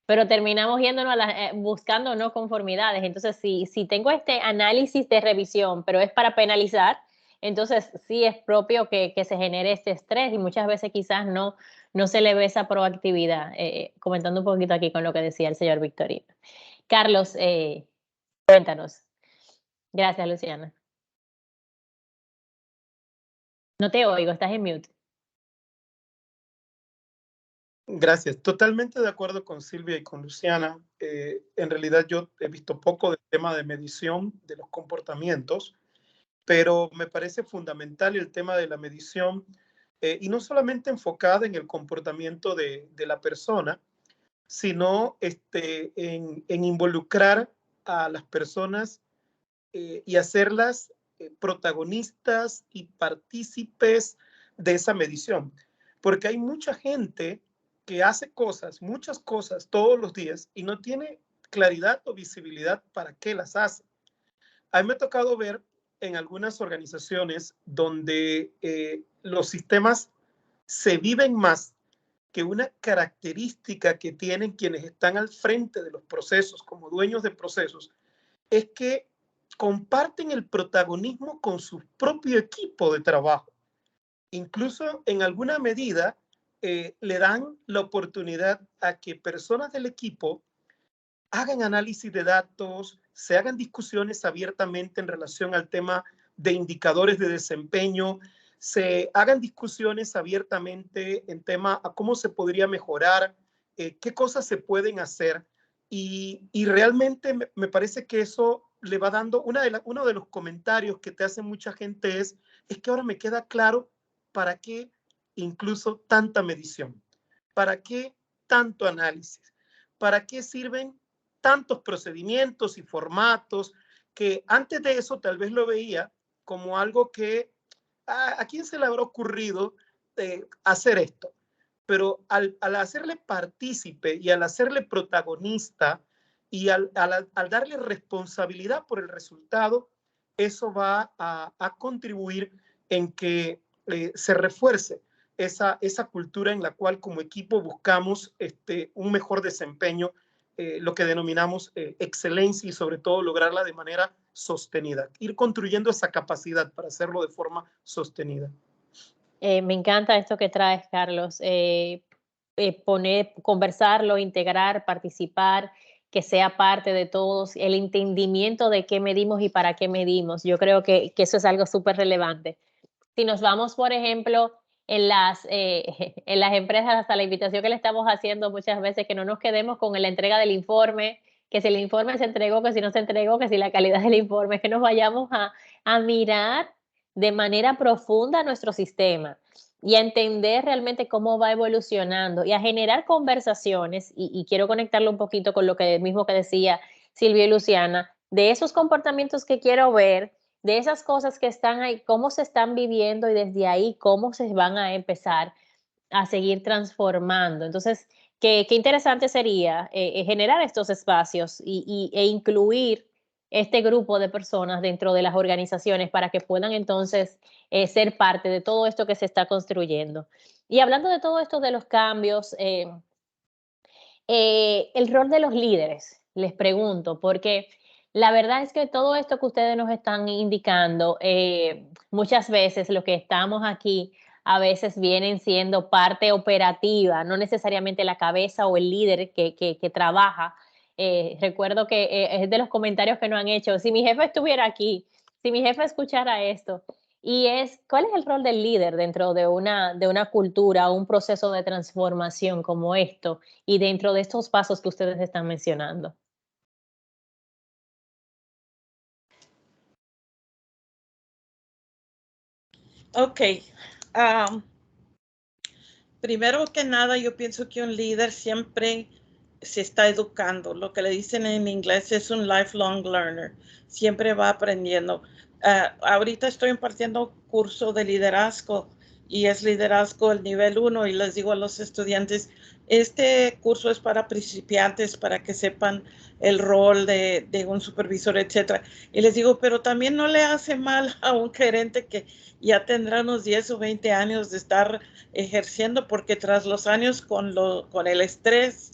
[SPEAKER 2] pero terminamos yéndonos buscando no conformidades. Entonces, si tengo este análisis de revisión, pero es para penalizar, entonces sí es propio que se genere este estrés y muchas veces quizás no se le ve esa proactividad. Comentando un poquito aquí con lo que decía el señor Victorino. Carlos, cuéntanos. Gracias, Luciana. No te oigo, estás en mute.
[SPEAKER 5] Gracias. Totalmente de acuerdo con Silvia y con Luciana. En realidad yo he visto poco del tema de medición de los comportamientos, pero me parece fundamental el tema de la medición y no solamente enfocada en el comportamiento de la persona, sino en involucrar a las personas y hacerlas protagonistas y partícipes de esa medición. Porque hay mucha gente que hace cosas, muchas cosas todos los días y no tiene claridad o visibilidad para qué las hace. A mí me ha tocado ver en algunas organizaciones donde los sistemas se viven más que una característica que tienen quienes están al frente de los procesos como dueños de procesos, es que comparten el protagonismo con su propio equipo de trabajo. Incluso en alguna medida le dan la oportunidad a que personas del equipo hagan análisis de datos, se hagan discusiones abiertamente en relación al tema de indicadores de desempeño, se hagan discusiones abiertamente en tema a cómo se podría mejorar, qué cosas se pueden hacer. Y realmente me parece que eso le va dando, uno de los comentarios que te hace mucha gente es que ahora me queda claro para qué incluso tanta medición, para qué tanto análisis, para qué sirven tantos procedimientos y formatos, que antes de eso tal vez lo veía como algo que ¿a quién se le habrá ocurrido hacer esto? Pero al hacerle partícipe y al hacerle protagonista y al darle responsabilidad por el resultado, eso va a contribuir en que se refuerce esa cultura en la cual como equipo buscamos un mejor desempeño, lo que denominamos excelencia y sobre todo lograrla de manera sostenida, ir construyendo esa capacidad para hacerlo de forma sostenida.
[SPEAKER 2] Me encanta esto que traes, Carlos. Conversarlo, integrar, participar, que sea parte de todos, el entendimiento de qué medimos y para qué medimos. Yo creo que eso es algo súper relevante. Si nos vamos, por ejemplo, en las empresas, hasta la invitación que le estamos haciendo muchas veces, que no nos quedemos con la entrega del informe, que si el informe se entregó, que si no se entregó, que si la calidad del informe, que nos vayamos a mirar de manera profunda nuestro sistema y a entender realmente cómo va evolucionando y a generar conversaciones, y quiero conectarlo un poquito con lo mismo que decía Silvia y Luciana, de esos comportamientos que quiero ver, de esas cosas que están ahí, cómo se están viviendo y desde ahí cómo se van a empezar a seguir transformando. Entonces, qué interesante sería generar estos espacios e incluir este grupo de personas dentro de las organizaciones para que puedan entonces ser parte de todo esto que se está construyendo. Y hablando de todo esto de los cambios, El rol de los líderes, les pregunto, porque la verdad es que todo esto que ustedes nos están indicando, muchas veces lo que estamos aquí a veces vienen siendo parte operativa, no necesariamente la cabeza o el líder que trabaja. Recuerdo que es de los comentarios que nos han hecho, si mi jefe estuviera aquí, si mi jefe escuchara esto, y es, ¿cuál es el rol del líder dentro de una cultura, un proceso de transformación como esto y dentro de estos pasos que ustedes están mencionando?
[SPEAKER 3] Ok. am, Primero que nada, yo pienso que un líder siempre se está educando. Lo que le dicen en inglés es un lifelong learner. Siempre va aprendiendo. Ahorita estoy impartiendo curso de liderazgo y es liderazgo el nivel 1 y les digo a los estudiantes, este curso es para principiantes, para que sepan el rol de un supervisor, etcétera. Y les digo, pero también no le hace mal a un gerente que ya tendrá unos 10 o 20 años de estar ejerciendo, porque tras los años con el estrés,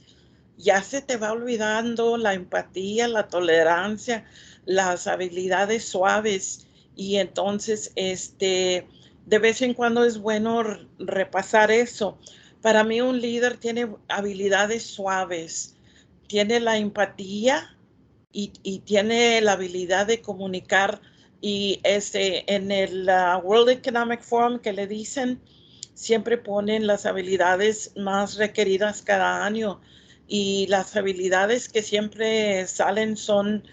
[SPEAKER 3] ya se te va olvidando la empatía, la tolerancia, las habilidades suaves. Y entonces, de vez en cuando es bueno repasar eso. Para mí un líder tiene habilidades suaves, tiene la empatía y tiene la habilidad de comunicar. Y en el World Economic Forum que le dicen, siempre ponen las habilidades más requeridas cada año y las habilidades que siempre salen son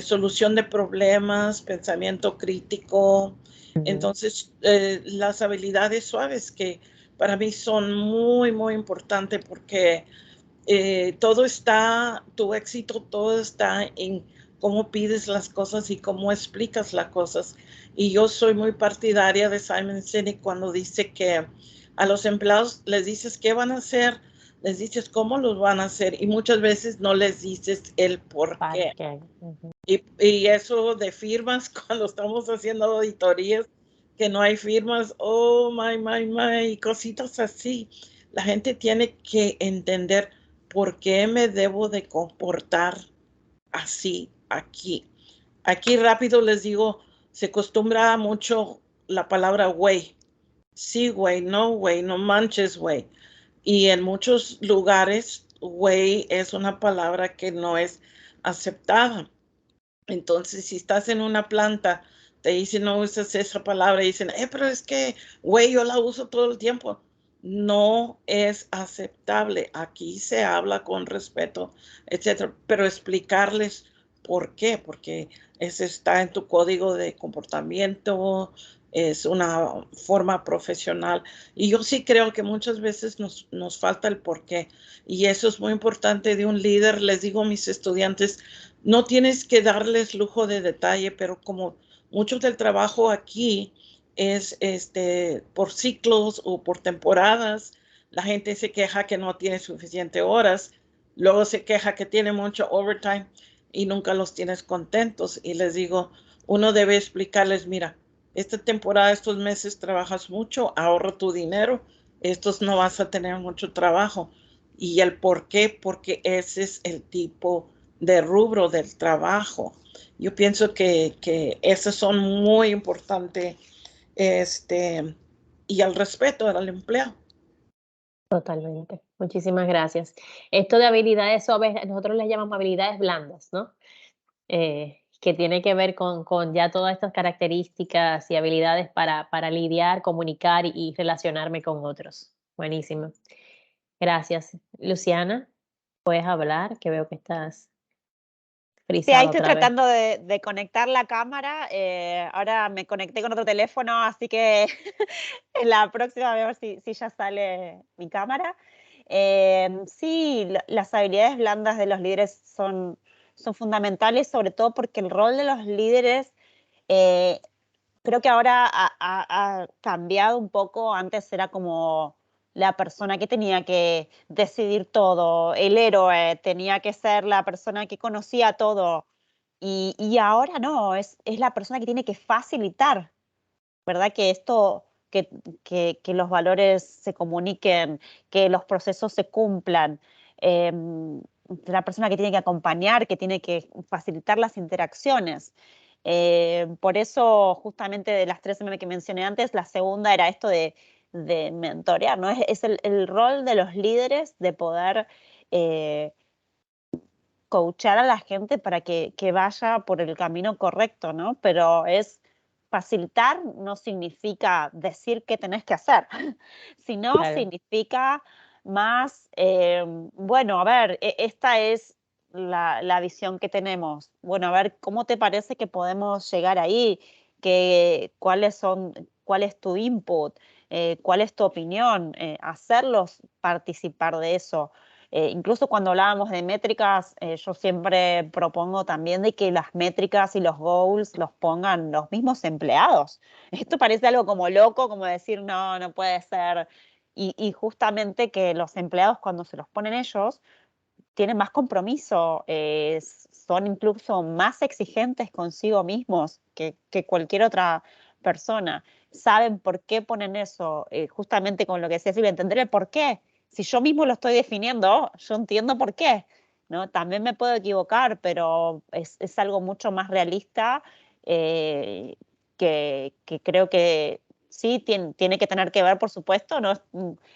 [SPEAKER 3] solución de problemas, pensamiento crítico.
[SPEAKER 2] Ujú.
[SPEAKER 3] Entonces, las habilidades suaves que para mí son muy, muy importantes porque todo está, tu éxito, todo está en cómo pides las cosas y cómo explicas las cosas. Y yo soy muy partidaria de Simon Sinek cuando dice que a los empleados les dices qué van a hacer, les dices cómo los van a hacer y muchas veces no les dices el por qué.
[SPEAKER 2] Parque. Ujú.
[SPEAKER 3] Y eso de firmas, cuando estamos haciendo auditorías, que no hay firmas, oh, my, cositas así. La gente tiene que entender por qué me debo de comportar así aquí. Aquí rápido les digo, se acostumbra mucho la palabra güey. Sí, güey, no manches, güey. Y en muchos lugares, güey es una palabra que no es aceptada. Entonces, si estás en una planta, te dicen no usas esa palabra y dicen, pero es que, güey, yo la uso todo el tiempo. No es aceptable. Aquí se habla con respeto, etcétera. Pero explicarles por qué, porque eso está en tu código de comportamiento, es una forma profesional. Y yo sí creo que muchas veces nos falta el por qué. Y eso es muy importante de un líder. Les digo a mis estudiantes, no tienes que darles lujo de detalle, pero como mucho del trabajo aquí es por ciclos o por temporadas, la gente se queja que no tiene suficientes horas, luego se queja que tiene mucho overtime y nunca los tienes contentos. Y les digo, uno debe explicarles, mira, esta temporada, estos meses trabajas mucho, ahorra tu dinero, estos no vas a tener mucho trabajo. Y el por qué, porque ese es el tipo de rubro del trabajo. Yo pienso que esos son muy importantes, y el respeto al empleado.
[SPEAKER 2] Totalmente. Muchísimas gracias. Esto de habilidades suaves, nosotros les llamamos habilidades blandas, ¿no? Que tiene que ver con ya todas estas características y habilidades para lidiar, comunicar y relacionarme con otros. Buenísimo. Gracias. Luciana, puedes hablar, que veo que estás
[SPEAKER 4] Sí, ahí
[SPEAKER 2] frisada
[SPEAKER 4] estoy
[SPEAKER 2] otra vez.
[SPEAKER 4] tratando de conectar la cámara. Ahora me conecté con otro teléfono, así que en la próxima veo si ya sale mi cámara. Sí, las habilidades blandas de los líderes son fundamentales, sobre todo porque el rol de los líderes eh, creo que ahora ha cambiado un poco. Antes era como la persona que tenía que decidir todo, el héroe, tenía que ser la persona que conocía todo. Y ahora no, es la persona que tiene que facilitar, ¿verdad? Que esto, que los valores se comuniquen, que los procesos se cumplan. la persona que tiene que acompañar, que tiene que facilitar las interacciones. Por eso, justamente de las 3 M que mencioné antes, la segunda era esto de mentorear, ¿no? Es el rol de los líderes de poder coachar a la gente para que vaya por el camino correcto, ¿no? Pero es facilitar no significa decir qué tenés que hacer, sino
[SPEAKER 2] Claro.
[SPEAKER 4] significa más, bueno, a ver, esta es la visión que tenemos. Bueno, a ver, ¿cómo te parece que podemos llegar ahí? ¿Cuál es tu input? ¿Cuál es tu opinión? Hacerlos participar de eso. Incluso cuando hablábamos de métricas, yo siempre propongo también de que las métricas y los goals los pongan los mismos empleados. Esto parece algo como loco, como decir, no, no puede ser. Y justamente que los empleados cuando se los ponen ellos, tienen más compromiso, son incluso más exigentes consigo mismos que cualquier otra persona. Saben por qué ponen eso, justamente con lo que decía Silvia, entender el por qué. Si yo mismo lo estoy definiendo, yo entiendo por qué, ¿no? También me puedo equivocar, pero es algo mucho más realista que creo que sí tiene que tener que ver, por supuesto, ¿no?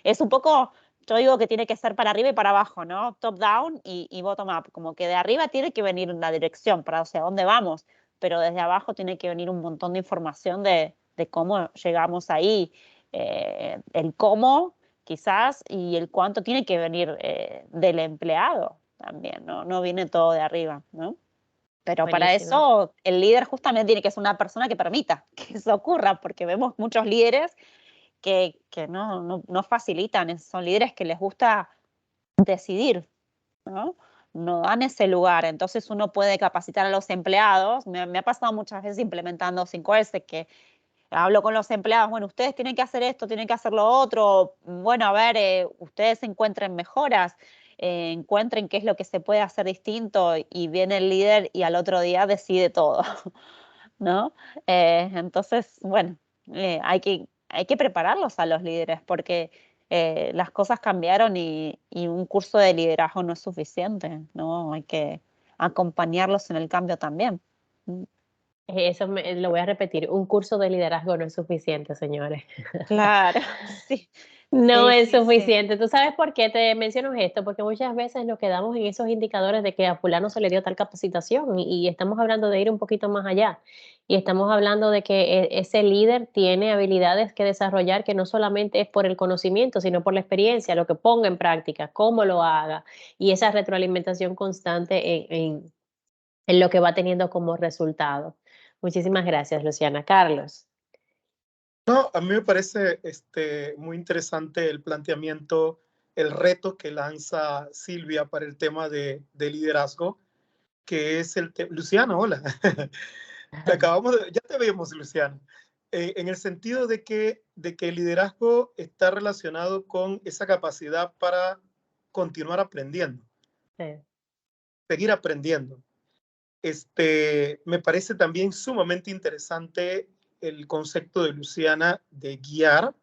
[SPEAKER 4] Es un poco, yo digo que tiene que ser para arriba y para abajo, ¿no? Top down y bottom up, como que de arriba tiene que venir la dirección para hacia dónde vamos, pero desde abajo tiene que venir un montón de información de cómo llegamos ahí, el cómo quizás y el cuánto tiene que venir del empleado también, ¿no? No viene todo de arriba, ¿no? Pero para
[SPEAKER 2] Buenísimo.
[SPEAKER 4] eso el líder justamente tiene que ser una persona que permita que eso ocurra, porque vemos muchos líderes que no facilitan, son líderes que les gusta decidir, ¿no? No dan ese lugar. Entonces uno puede capacitar a los empleados. Me ha pasado muchas veces implementando 5S que hablo con los empleados, bueno, ustedes tienen que hacer esto, tienen que hacer lo otro, bueno, a ver, ustedes encuentren mejoras, encuentren qué es lo que se puede hacer distinto y viene el líder y al otro día decide todo, ¿no? Entonces, bueno, hay que prepararlos a los líderes porque las cosas cambiaron y un curso de liderazgo no es suficiente, ¿no? Hay que acompañarlos en el cambio también.
[SPEAKER 2] Eso lo voy a repetir, un curso de liderazgo no es suficiente, señores.
[SPEAKER 4] Claro, sí.
[SPEAKER 2] No
[SPEAKER 4] Sí,
[SPEAKER 2] es
[SPEAKER 4] sí, sí.
[SPEAKER 2] suficiente. ¿Tú sabes por qué te menciono esto? Porque muchas veces nos quedamos en esos indicadores de que a fulano se le dio tal capacitación y estamos hablando de ir un poquito más allá. Y estamos hablando de que ese líder tiene habilidades que desarrollar que no solamente es por el conocimiento, sino por la experiencia, lo que ponga en práctica, cómo lo haga y esa retroalimentación constante en lo que va teniendo como resultado. Muchísimas gracias, Luciana. Carlos.
[SPEAKER 5] No, a mí me parece muy interesante el planteamiento, el reto que lanza Silvia para el tema de liderazgo, que es Luciana, hola. Ya te vemos, Luciana. En el sentido de que el liderazgo está relacionado con esa capacidad para continuar aprendiendo,
[SPEAKER 2] Sí.
[SPEAKER 5] seguir aprendiendo. Me parece también sumamente interesante el concepto de Luciana de guiar.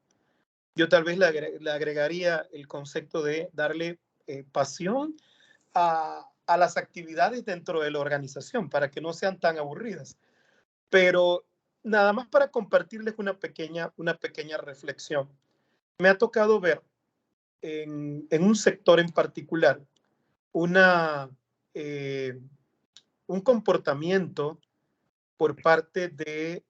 [SPEAKER 5] Yo tal vez le agregaría el concepto de darle pasión a las actividades dentro de la organización para que no sean tan aburridas. Pero nada más para compartirles una pequeña reflexión. Me ha tocado ver en un sector en particular eh, un comportamiento por parte de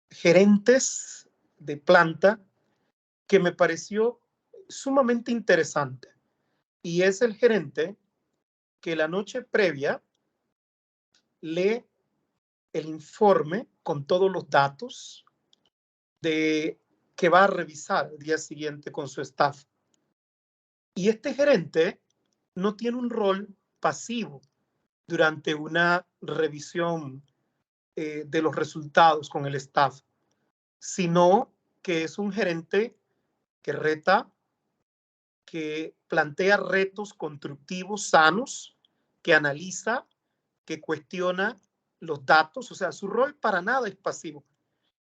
[SPEAKER 5] gerentes de planta que me pareció sumamente interesante. Y es el gerente que la noche previa lee el informe con todos los datos que va a revisar el día siguiente con su staff. Y este gerente no tiene un rol pasivo durante una revisión de los resultados con el staff, sino que es un gerente que reta, que plantea retos constructivos, sanos, que analiza, que cuestiona los datos, o sea, su rol para nada es pasivo.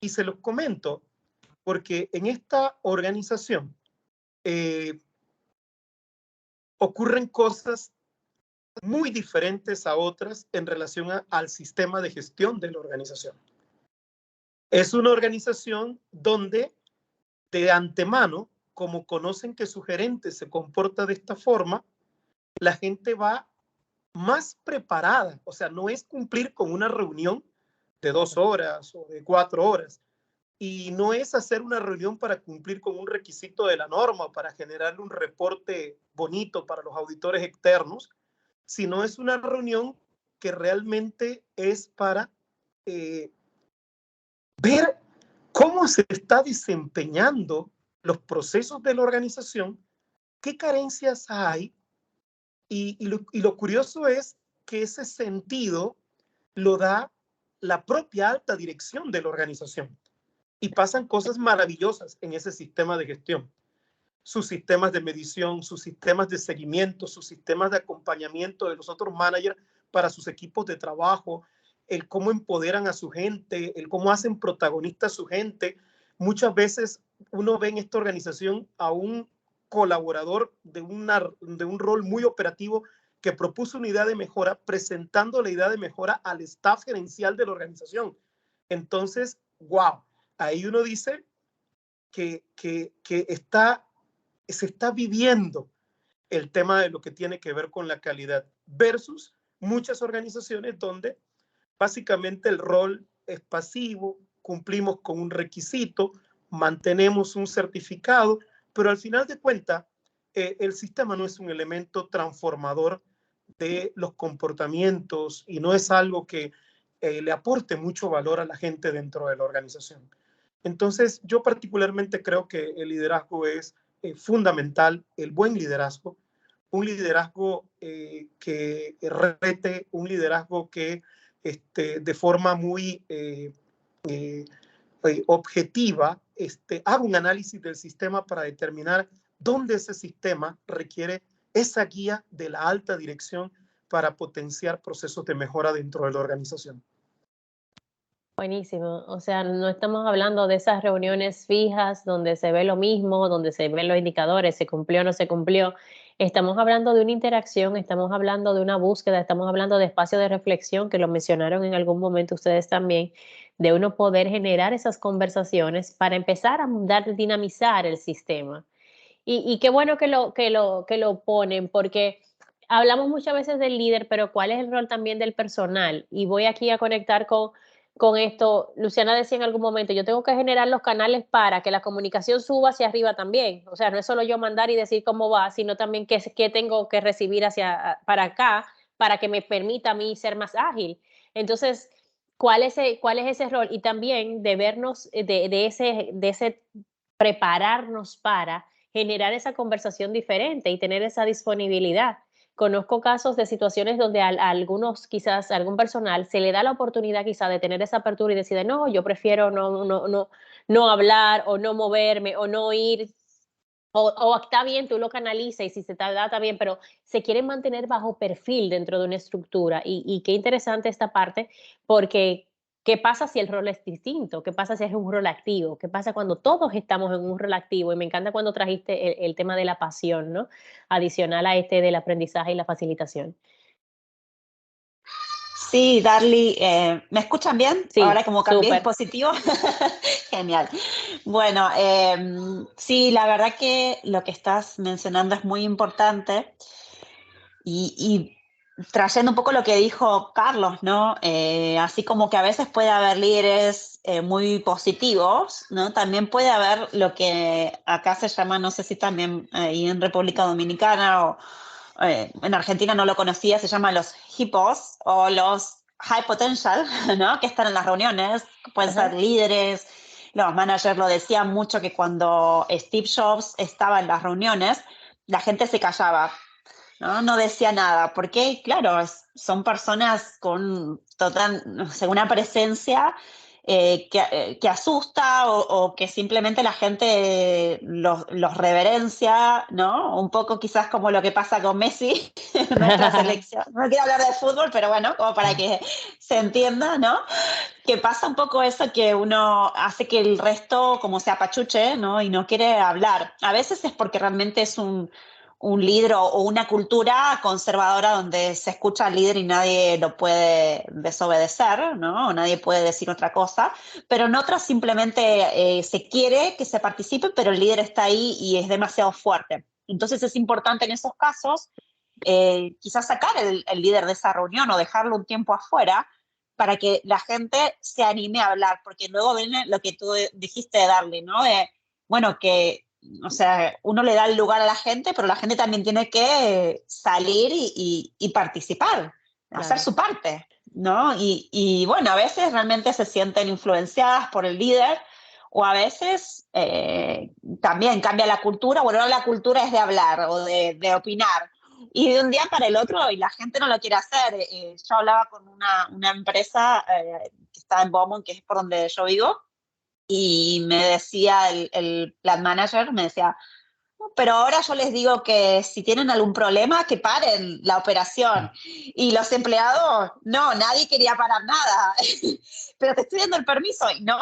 [SPEAKER 5] Y se los comento porque en esta organización ocurren cosas muy diferentes a otras en relación al sistema de gestión de la organización. Es una organización donde de antemano, como conocen que su gerente se comporta de esta forma, la gente va más preparada. O sea, no es cumplir con una reunión de 2 horas o de 4 horas. Y no es hacer una reunión para cumplir con un requisito de la norma, para generarle un reporte bonito para los auditores externos, sino es una reunión que realmente es para ver cómo se está desempeñando los procesos de la organización, qué carencias hay, y lo curioso es que ese sentido lo da la propia alta dirección de la organización. Y pasan cosas maravillosas en ese sistema de gestión. Sus sistemas de medición, sus sistemas de seguimiento, sus sistemas de acompañamiento de los otros managers para sus equipos de trabajo, el cómo empoderan a su gente, el cómo hacen protagonista a su gente. Muchas veces uno ve en esta organización a un colaborador de un rol muy operativo que propuso una idea de mejora, presentando la idea de mejora al staff gerencial de la organización. Entonces, wow, ahí uno dice que se está viviendo el tema de lo que tiene que ver con la calidad versus muchas organizaciones donde básicamente el rol es pasivo, cumplimos con un requisito, mantenemos un certificado, pero al final de cuentas el sistema no es un elemento transformador de los comportamientos y no es algo que le aporte mucho valor a la gente dentro de la organización. Entonces, yo particularmente creo que el liderazgo es fundamental, el buen liderazgo, un liderazgo que rete, un liderazgo que de forma muy objetiva haga un análisis del sistema para determinar dónde ese sistema requiere esa guía de la alta dirección para potenciar procesos de mejora dentro de la organización.
[SPEAKER 2] Buenísimo. O sea, no estamos hablando de esas reuniones fijas donde se ve lo mismo, donde se ven los indicadores, se cumplió o no se cumplió. Estamos hablando de una interacción, estamos hablando de una búsqueda, estamos hablando de espacio de reflexión, que lo mencionaron en algún momento ustedes también, de uno poder generar esas conversaciones para empezar a dinamizar el sistema. Y qué bueno que lo ponen, porque hablamos muchas veces del líder, pero ¿cuál es el rol también del personal? Y voy aquí a conectar con esto. Luciana decía en algún momento, yo tengo que generar los canales para que la comunicación suba hacia arriba también. O sea, no es solo yo mandar y decir cómo va, sino también qué tengo que recibir para acá, para que me permita a mí ser más ágil. Entonces, ¿cuál es ese rol? Y también de vernos, de ese prepararnos para generar esa conversación diferente y tener esa disponibilidad. Conozco casos de situaciones donde a algunos, quizás a algún personal, se le da la oportunidad quizás de tener esa apertura y decide, no, yo prefiero no hablar o no moverme o no ir, o está bien, tú lo canalizas y si se te da, está bien, pero se quieren mantener bajo perfil dentro de una estructura. Y qué interesante esta parte, porque ¿qué pasa si el rol es distinto? ¿Qué pasa si es un rol activo? ¿Qué pasa cuando todos estamos en un rol activo? Y me encanta cuando trajiste el tema de la pasión, ¿no? Adicional a del aprendizaje y la facilitación.
[SPEAKER 4] Sí, Darly, ¿me escuchan bien?
[SPEAKER 2] Sí,
[SPEAKER 4] ahora como cambié
[SPEAKER 2] súper.
[SPEAKER 4] dispositivo. Genial. Bueno, sí, la verdad que lo que estás mencionando es muy importante y trayendo un poco lo que dijo Carlos, ¿no? Así como que a veces puede haber líderes muy positivos, ¿no? También puede haber lo que acá se llama, no sé si también ahí en República Dominicana o en Argentina no lo conocía, se llaman los HIPOs o los High Potential, ¿no? Que están en las reuniones, pueden ser líderes. Los managers lo decían mucho que cuando Steve Jobs estaba en las reuniones, la gente se callaba, no decía nada, porque claro, son personas con una presencia que asusta o que simplemente la gente los reverencia, ¿no? Un poco quizás como lo que pasa con Messi en nuestra selección. No quiero hablar de fútbol, pero bueno, como para que se entienda, ¿no? Que pasa un poco eso que uno hace que el resto como se apachuche, ¿no? Y no quiere hablar. A veces es porque realmente es un un líder o una cultura conservadora donde se escucha al líder y nadie lo puede desobedecer, ¿no? O nadie puede decir otra cosa, pero en otras simplemente se quiere que se participe, pero el líder está ahí y es demasiado fuerte. Entonces es importante en esos casos quizás sacar el líder de esa reunión o dejarlo un tiempo afuera para que la gente se anime a hablar, porque luego viene lo que tú dijiste de darle, ¿no? Bueno, que, o sea, uno le da el lugar a la gente, pero la gente también tiene que salir y participar, hacer su parte, ¿no? Y bueno, a veces realmente se sienten influenciadas por el líder, o a veces también cambia la cultura. Bueno, ahora la cultura es de hablar o de opinar. Y de un día para el otro, y la gente no lo quiere hacer. Yo hablaba con una empresa que está en Beaumont, que es por donde yo vivo, y me decía el plant manager, me decía, pero ahora yo les digo que si tienen algún problema, que paren la operación. Y los empleados, no, nadie quería parar nada. Pero te estoy dando el permiso. Y no,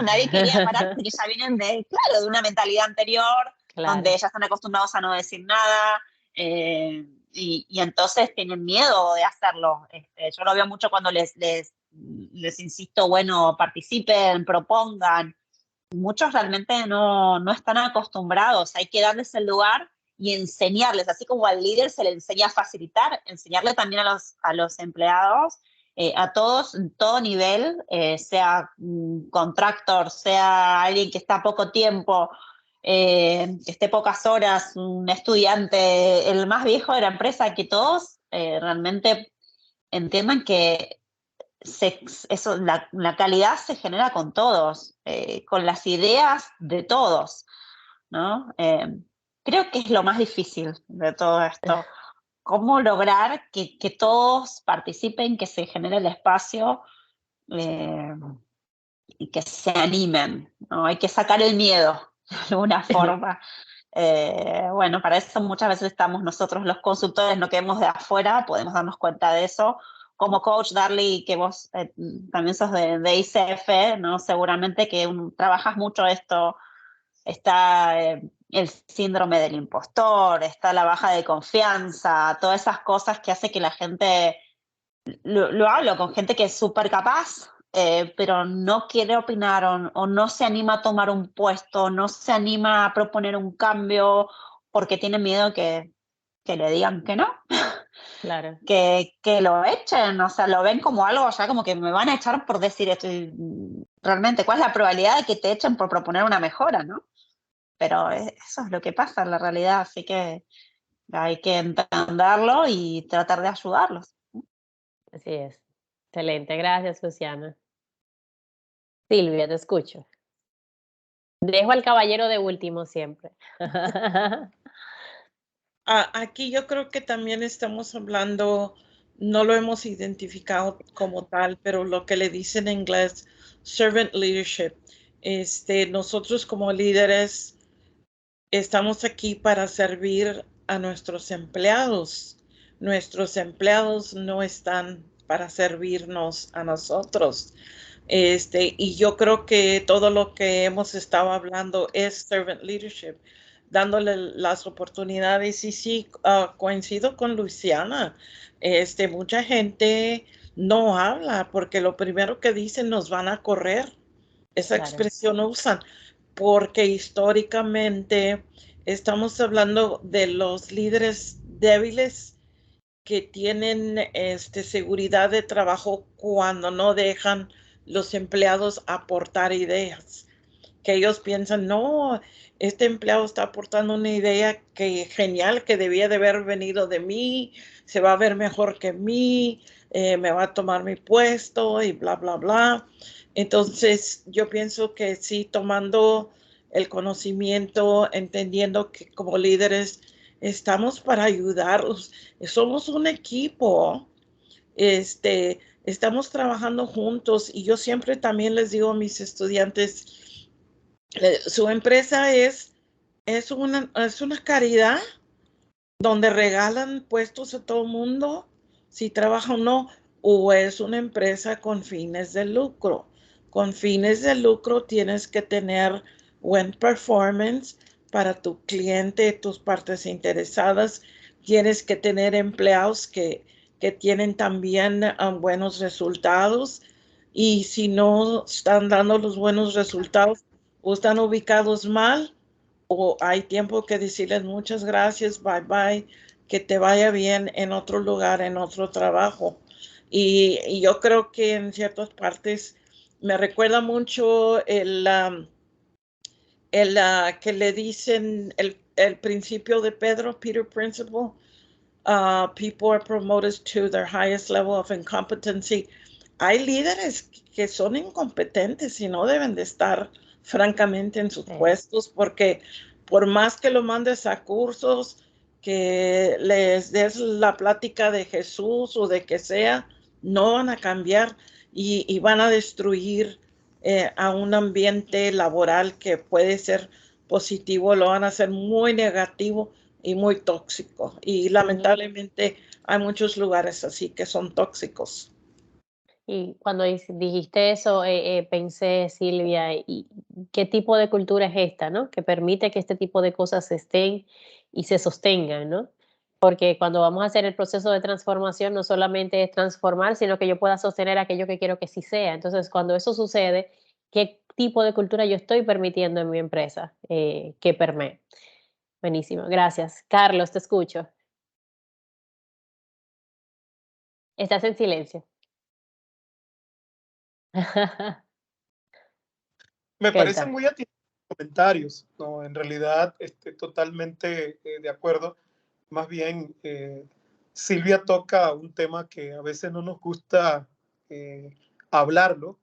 [SPEAKER 4] nadie quería parar porque ya vienen de una mentalidad anterior, donde ya están acostumbrados a no decir nada. Y entonces tienen miedo de hacerlo. Yo lo veo mucho cuando les insisto, bueno, participen, propongan. Muchos realmente no están acostumbrados, hay que darles el lugar y enseñarles, así como al líder se le enseña a facilitar, enseñarle también a los empleados, a todos, en todo nivel, sea un contractor, sea alguien que está poco tiempo, que esté pocas horas, un estudiante, el más viejo de la empresa, que todos realmente entiendan que la calidad se genera con todos, con las ideas de todos, ¿no? Creo que es lo más difícil de todo esto. ¿Cómo lograr que todos participen, que se genere el espacio y que se animen, ¿no? Hay que sacar el miedo de alguna forma. Bueno, para eso muchas veces estamos nosotros los consultores, no que vemos de afuera, podemos darnos cuenta de eso. Como coach, Darly, que vos también sos de ICF, ¿no? Seguramente que trabajas mucho esto, está el síndrome del impostor, está la baja de confianza, todas esas cosas que hace que la gente, lo hablo con gente que es súper capaz, pero no quiere opinar o no se anima a tomar un puesto, no se anima a proponer un cambio porque tiene miedo que le digan que no.
[SPEAKER 2] Claro.
[SPEAKER 4] Que lo echen, o sea, lo ven como algo ya como que me van a echar por decir esto. Y realmente, ¿cuál es la probabilidad de que te echen por proponer una mejora, no? Pero eso es lo que pasa en la realidad, así que hay que entenderlo y tratar de ayudarlos.
[SPEAKER 2] Así es. Excelente, gracias, Luciana. Silvia, te escucho. Dejo al caballero de último siempre.
[SPEAKER 3] Aquí yo creo que también estamos hablando, no lo hemos identificado como tal, pero lo que le dicen en inglés, servant leadership. Nosotros como líderes estamos aquí para servir a nuestros empleados. Nuestros empleados no están para servirnos a nosotros. Y yo creo que todo lo que hemos estado hablando es servant leadership, dándole las oportunidades. Y sí, coincido con Luciana. Mucha gente no habla porque lo primero que dicen nos van a correr. Esa expresión usan porque históricamente estamos hablando de los líderes débiles que tienen seguridad de trabajo cuando no dejan los empleados aportar ideas, que ellos piensan, no, este empleado está aportando una idea que genial, que debía de haber venido de mí, se va a ver mejor que mí, me va a tomar mi puesto y bla, bla, bla. Entonces, yo pienso que sí, tomando el conocimiento, entendiendo que como líderes estamos para ayudarlos, somos un equipo, estamos trabajando juntos y yo siempre también les digo a mis estudiantes, su empresa es una caridad donde regalan puestos a todo el mundo, si trabaja o no, o es una empresa con fines de lucro. Con fines de lucro tienes que tener buen performance, para tu cliente, tus partes interesadas. Tienes que tener empleados que tienen también buenos resultados, y si no están dando los buenos resultados o están ubicados mal, o hay tiempo que decirles muchas gracias, bye bye, que te vaya bien en otro lugar, en otro trabajo. Y yo creo que en ciertas partes me recuerda mucho que le dicen el principio de Pedro, Peter Principle. People are promoted to their highest level of incompetency. Hay líderes que son incompetentes y no deben de estar francamente en sus puestos, porque por más que lo mandes a cursos, que les des la plática de Jesús o de que sea, no van a cambiar, y van a destruir a un ambiente laboral que puede ser positivo, lo van a hacer muy negativo y muy tóxico. Y lamentablemente hay muchos lugares así que son tóxicos.
[SPEAKER 2] Y cuando dijiste eso, pensé, Silvia, ¿y qué tipo de cultura es esta, no? Que permite que este tipo de cosas estén y se sostengan, ¿no? Porque cuando vamos a hacer el proceso de transformación, no solamente es transformar, sino que yo pueda sostener aquello que quiero que sí sea. Entonces, cuando eso sucede, ¿qué tipo de cultura yo estoy permitiendo en mi empresa que permee? Buenísimo, gracias. Carlos, te escucho. Estás en silencio.
[SPEAKER 5] Me parecen
[SPEAKER 2] Cuéntame.
[SPEAKER 5] muy atinados los comentarios, ¿no? En realidad, totalmente de acuerdo. Más bien, Silvia toca un tema que a veces no nos gusta hablarlo,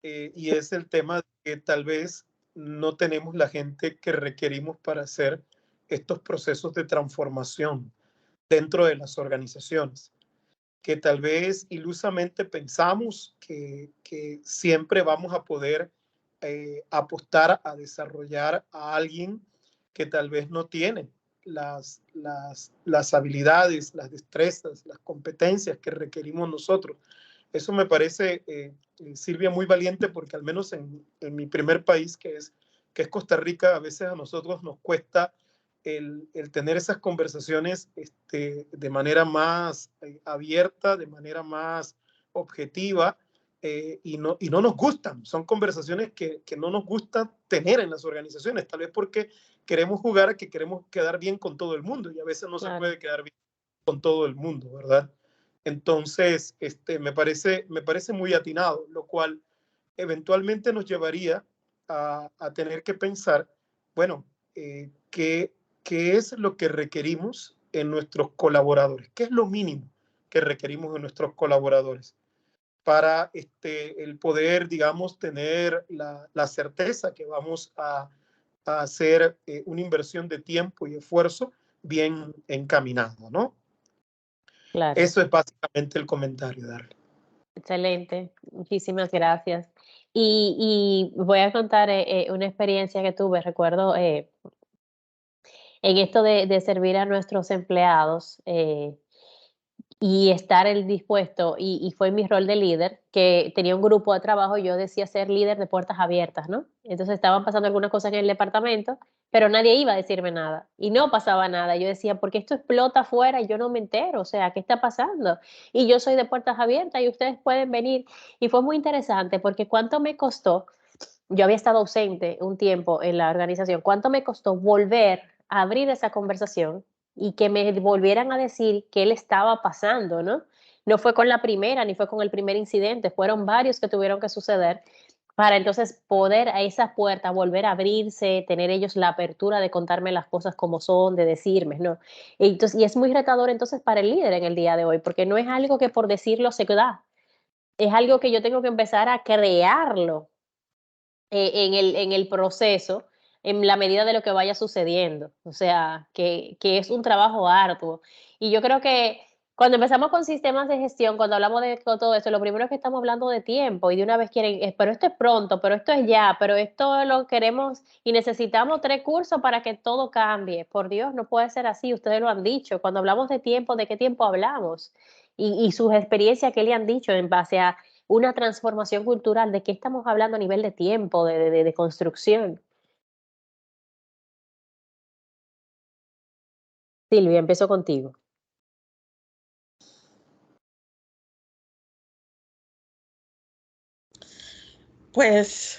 [SPEAKER 5] y es el tema de que tal vez no tenemos la gente que requerimos para hacer estos procesos de transformación dentro de las organizaciones, que tal vez ilusamente pensamos que siempre vamos a poder apostar a desarrollar a alguien que tal vez no tiene las habilidades, las destrezas, las competencias que requerimos nosotros. Eso me parece, Silvia, muy valiente, porque al menos en mi primer país, que es Costa Rica, a veces a nosotros nos cuesta el tener esas conversaciones de manera más abierta, de manera más objetiva, y no nos gustan. Son conversaciones que no nos gusta tener en las organizaciones, tal vez porque queremos jugar a que queremos quedar bien con todo el mundo, y a veces no se puede quedar bien con todo el mundo, ¿verdad? Entonces, me parece muy atinado, lo cual eventualmente nos llevaría a tener que pensar, bueno, ¿qué es lo que requerimos en nuestros colaboradores? ¿Qué es lo mínimo que requerimos en nuestros colaboradores para el poder, digamos, tener la certeza que vamos a hacer una inversión de tiempo y esfuerzo bien encaminado, ¿no?
[SPEAKER 2] Claro.
[SPEAKER 5] Eso es básicamente el comentario, Darle.
[SPEAKER 2] Excelente, muchísimas gracias. Y voy a contar una experiencia que tuve, recuerdo en esto de servir a nuestros empleados y estar el dispuesto, y fue mi rol de líder, que tenía un grupo de trabajo, y yo decía ser líder de puertas abiertas, ¿no? Entonces estaban pasando algunas cosas en el departamento, pero nadie iba a decirme nada y no pasaba nada. Yo decía, ¿por qué esto explota afuera y yo no me entero? O sea, ¿qué está pasando? Y yo soy de puertas abiertas y ustedes pueden venir. Y fue muy interesante porque cuánto me costó, yo había estado ausente un tiempo en la organización, cuánto me costó volver a abrir esa conversación y que me volvieran a decir qué le estaba pasando, ¿no? No fue con la primera, ni fue con el primer incidente, fueron varios que tuvieron que suceder para entonces poder a esa puerta volver a abrirse, tener ellos la apertura de contarme las cosas como son, de decirme, ¿no? Y es muy retador entonces para el líder en el día de hoy, porque no es algo que por decirlo se da, es algo que yo tengo que empezar a crearlo en el proceso, en la medida de lo que vaya sucediendo. O sea, que es un trabajo arduo. Y yo creo que cuando empezamos con sistemas de gestión, cuando hablamos de todo esto, lo primero es que estamos hablando de tiempo, y de una vez quieren, pero esto es pronto, pero esto es ya, pero esto lo queremos y necesitamos 3 cursos para que todo cambie. Por Dios, no puede ser así, ustedes lo han dicho. Cuando hablamos de tiempo, ¿de qué tiempo hablamos? Y sus experiencias, ¿qué le han dicho en base a una transformación cultural? ¿De qué estamos hablando a nivel de tiempo, de construcción? Silvia, empiezo contigo.
[SPEAKER 3] Pues,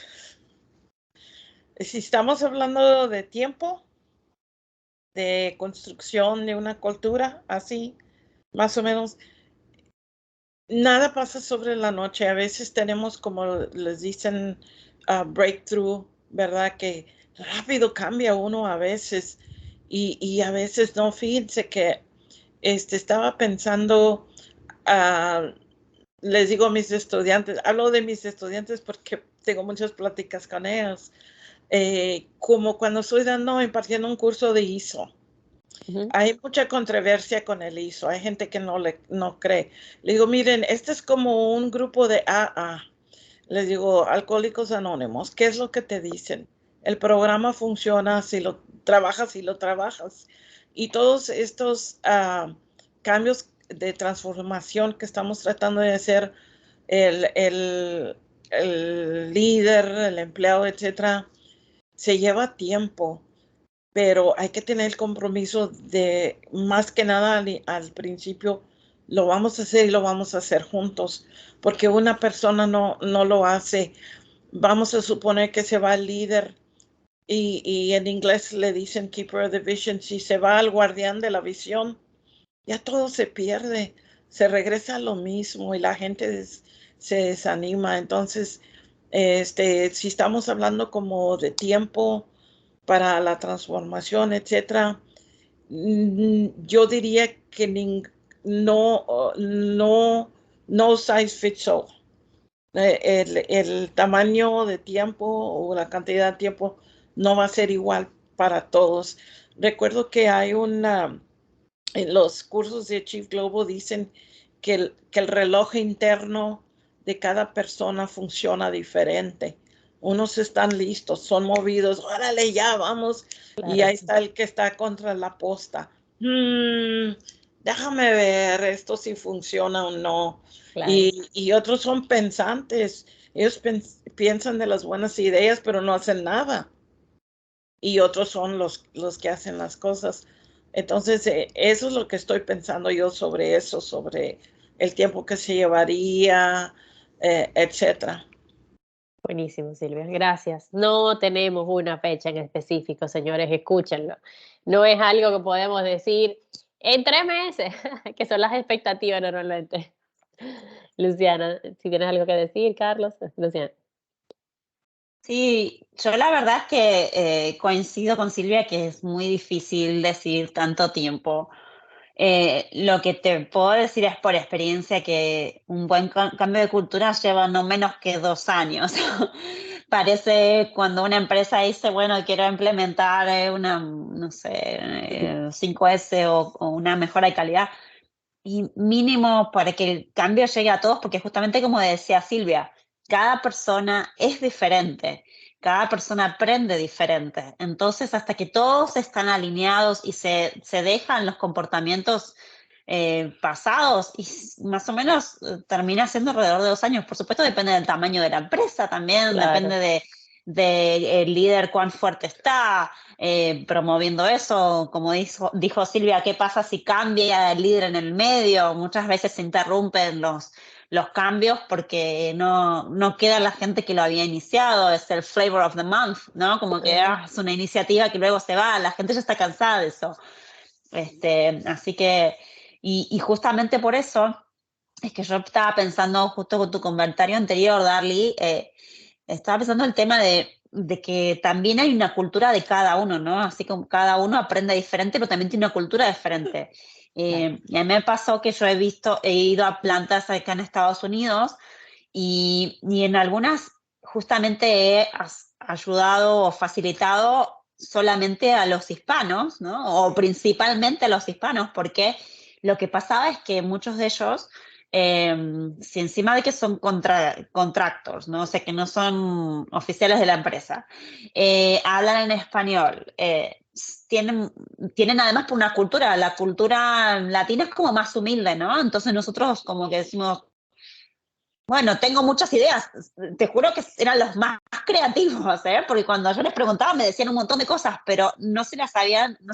[SPEAKER 3] si estamos hablando de tiempo, de construcción de una cultura, así, más o menos, nada pasa sobre la noche. A veces tenemos, como les dicen, breakthrough, ¿verdad? Que rápido cambia uno a veces y a veces no. Fíjense que estaba pensando, les digo a mis estudiantes, hablo de mis estudiantes porque tengo muchas pláticas con ellos, como cuando estoy impartiendo un curso de ISO. Hay mucha controversia con el ISO, hay gente que no cree. Le digo, miren, este es como un grupo de AA. Les digo, Alcohólicos Anónimos, ¿qué es lo que te dicen? El programa funciona si lo trabajas. Y todos estos cambios de transformación que estamos tratando de hacer, el líder, el empleado, etcétera, se lleva tiempo, pero hay que tener el compromiso de, más que nada al principio, lo vamos a hacer y lo vamos a hacer juntos, porque una persona no lo hace. Vamos a suponer que se va el líder y en inglés le dicen keeper of the vision. Si se va el guardián de la visión, ya todo se pierde, se regresa a lo mismo y la gente se desanima. Entonces, si estamos hablando como de tiempo para la transformación, etcétera, yo diría que no size fits all. El tamaño de tiempo o la cantidad de tiempo no va a ser igual para todos. Recuerdo que hay en los cursos de Chief Global dicen que el reloj interno de cada persona funciona diferente. Unos están listos, son movidos, órale, ya vamos, claro. Y ahí está el que está contra la posta. Déjame ver esto si funciona o no. Claro. Y otros son pensantes, ellos piensan de las buenas ideas, pero no hacen nada. Y otros son los que hacen las cosas. Entonces, eso es lo que estoy pensando yo sobre eso, sobre el tiempo que se llevaría, etcétera.
[SPEAKER 2] Buenísimo, Silvia, gracias. No tenemos una fecha en específico, señores, escúchenlo. No es algo que podemos decir en 3 meses, que son las expectativas normalmente. Luciana, si tienes algo que decir, Carlos. Luciana.
[SPEAKER 4] Sí, yo la verdad es que coincido con Silvia que es muy difícil decir tanto tiempo. Lo que te puedo decir es por experiencia que un buen cambio de cultura lleva no menos que 2 años. Parece cuando una empresa dice, bueno, quiero implementar una, no sé, 5S o una mejora de calidad, y mínimo para que el cambio llegue a todos, porque justamente como decía Silvia, cada persona es diferente, cada persona aprende diferente. Entonces, hasta que todos están alineados y se dejan los comportamientos pasados, y más o menos termina siendo alrededor de 2 años. Por supuesto, depende del tamaño de la empresa también, claro. Depende de el líder cuán fuerte está promoviendo eso. Como dijo Silvia, ¿qué pasa si cambia el líder en el medio? Muchas veces se interrumpen los cambios porque no queda la gente que lo había iniciado. Es el flavor of the month, ¿no? Como que es una iniciativa que luego se va, la gente ya está cansada de eso. Así que, y justamente por eso es que yo estaba pensando, justo con tu comentario anterior, Darly, estaba pensando el tema de que también hay una cultura de cada uno, ¿no? Así como cada uno aprende diferente, pero también tiene una cultura diferente. Y a mí me pasó que yo he ido a plantas acá en Estados Unidos y en algunas justamente he ayudado o facilitado solamente a los hispanos, ¿no? O principalmente a los hispanos, porque lo que pasaba es que muchos de ellos, si encima de que son contractors, ¿no? O sea, que no son oficiales de la empresa, hablan en español, tienen además una cultura, la cultura latina es como más humilde, ¿no? Entonces nosotros como que decimos, bueno, tengo muchas ideas, te juro que eran los más creativos, ¿eh? Porque cuando yo les preguntaba me decían un montón de cosas, pero no se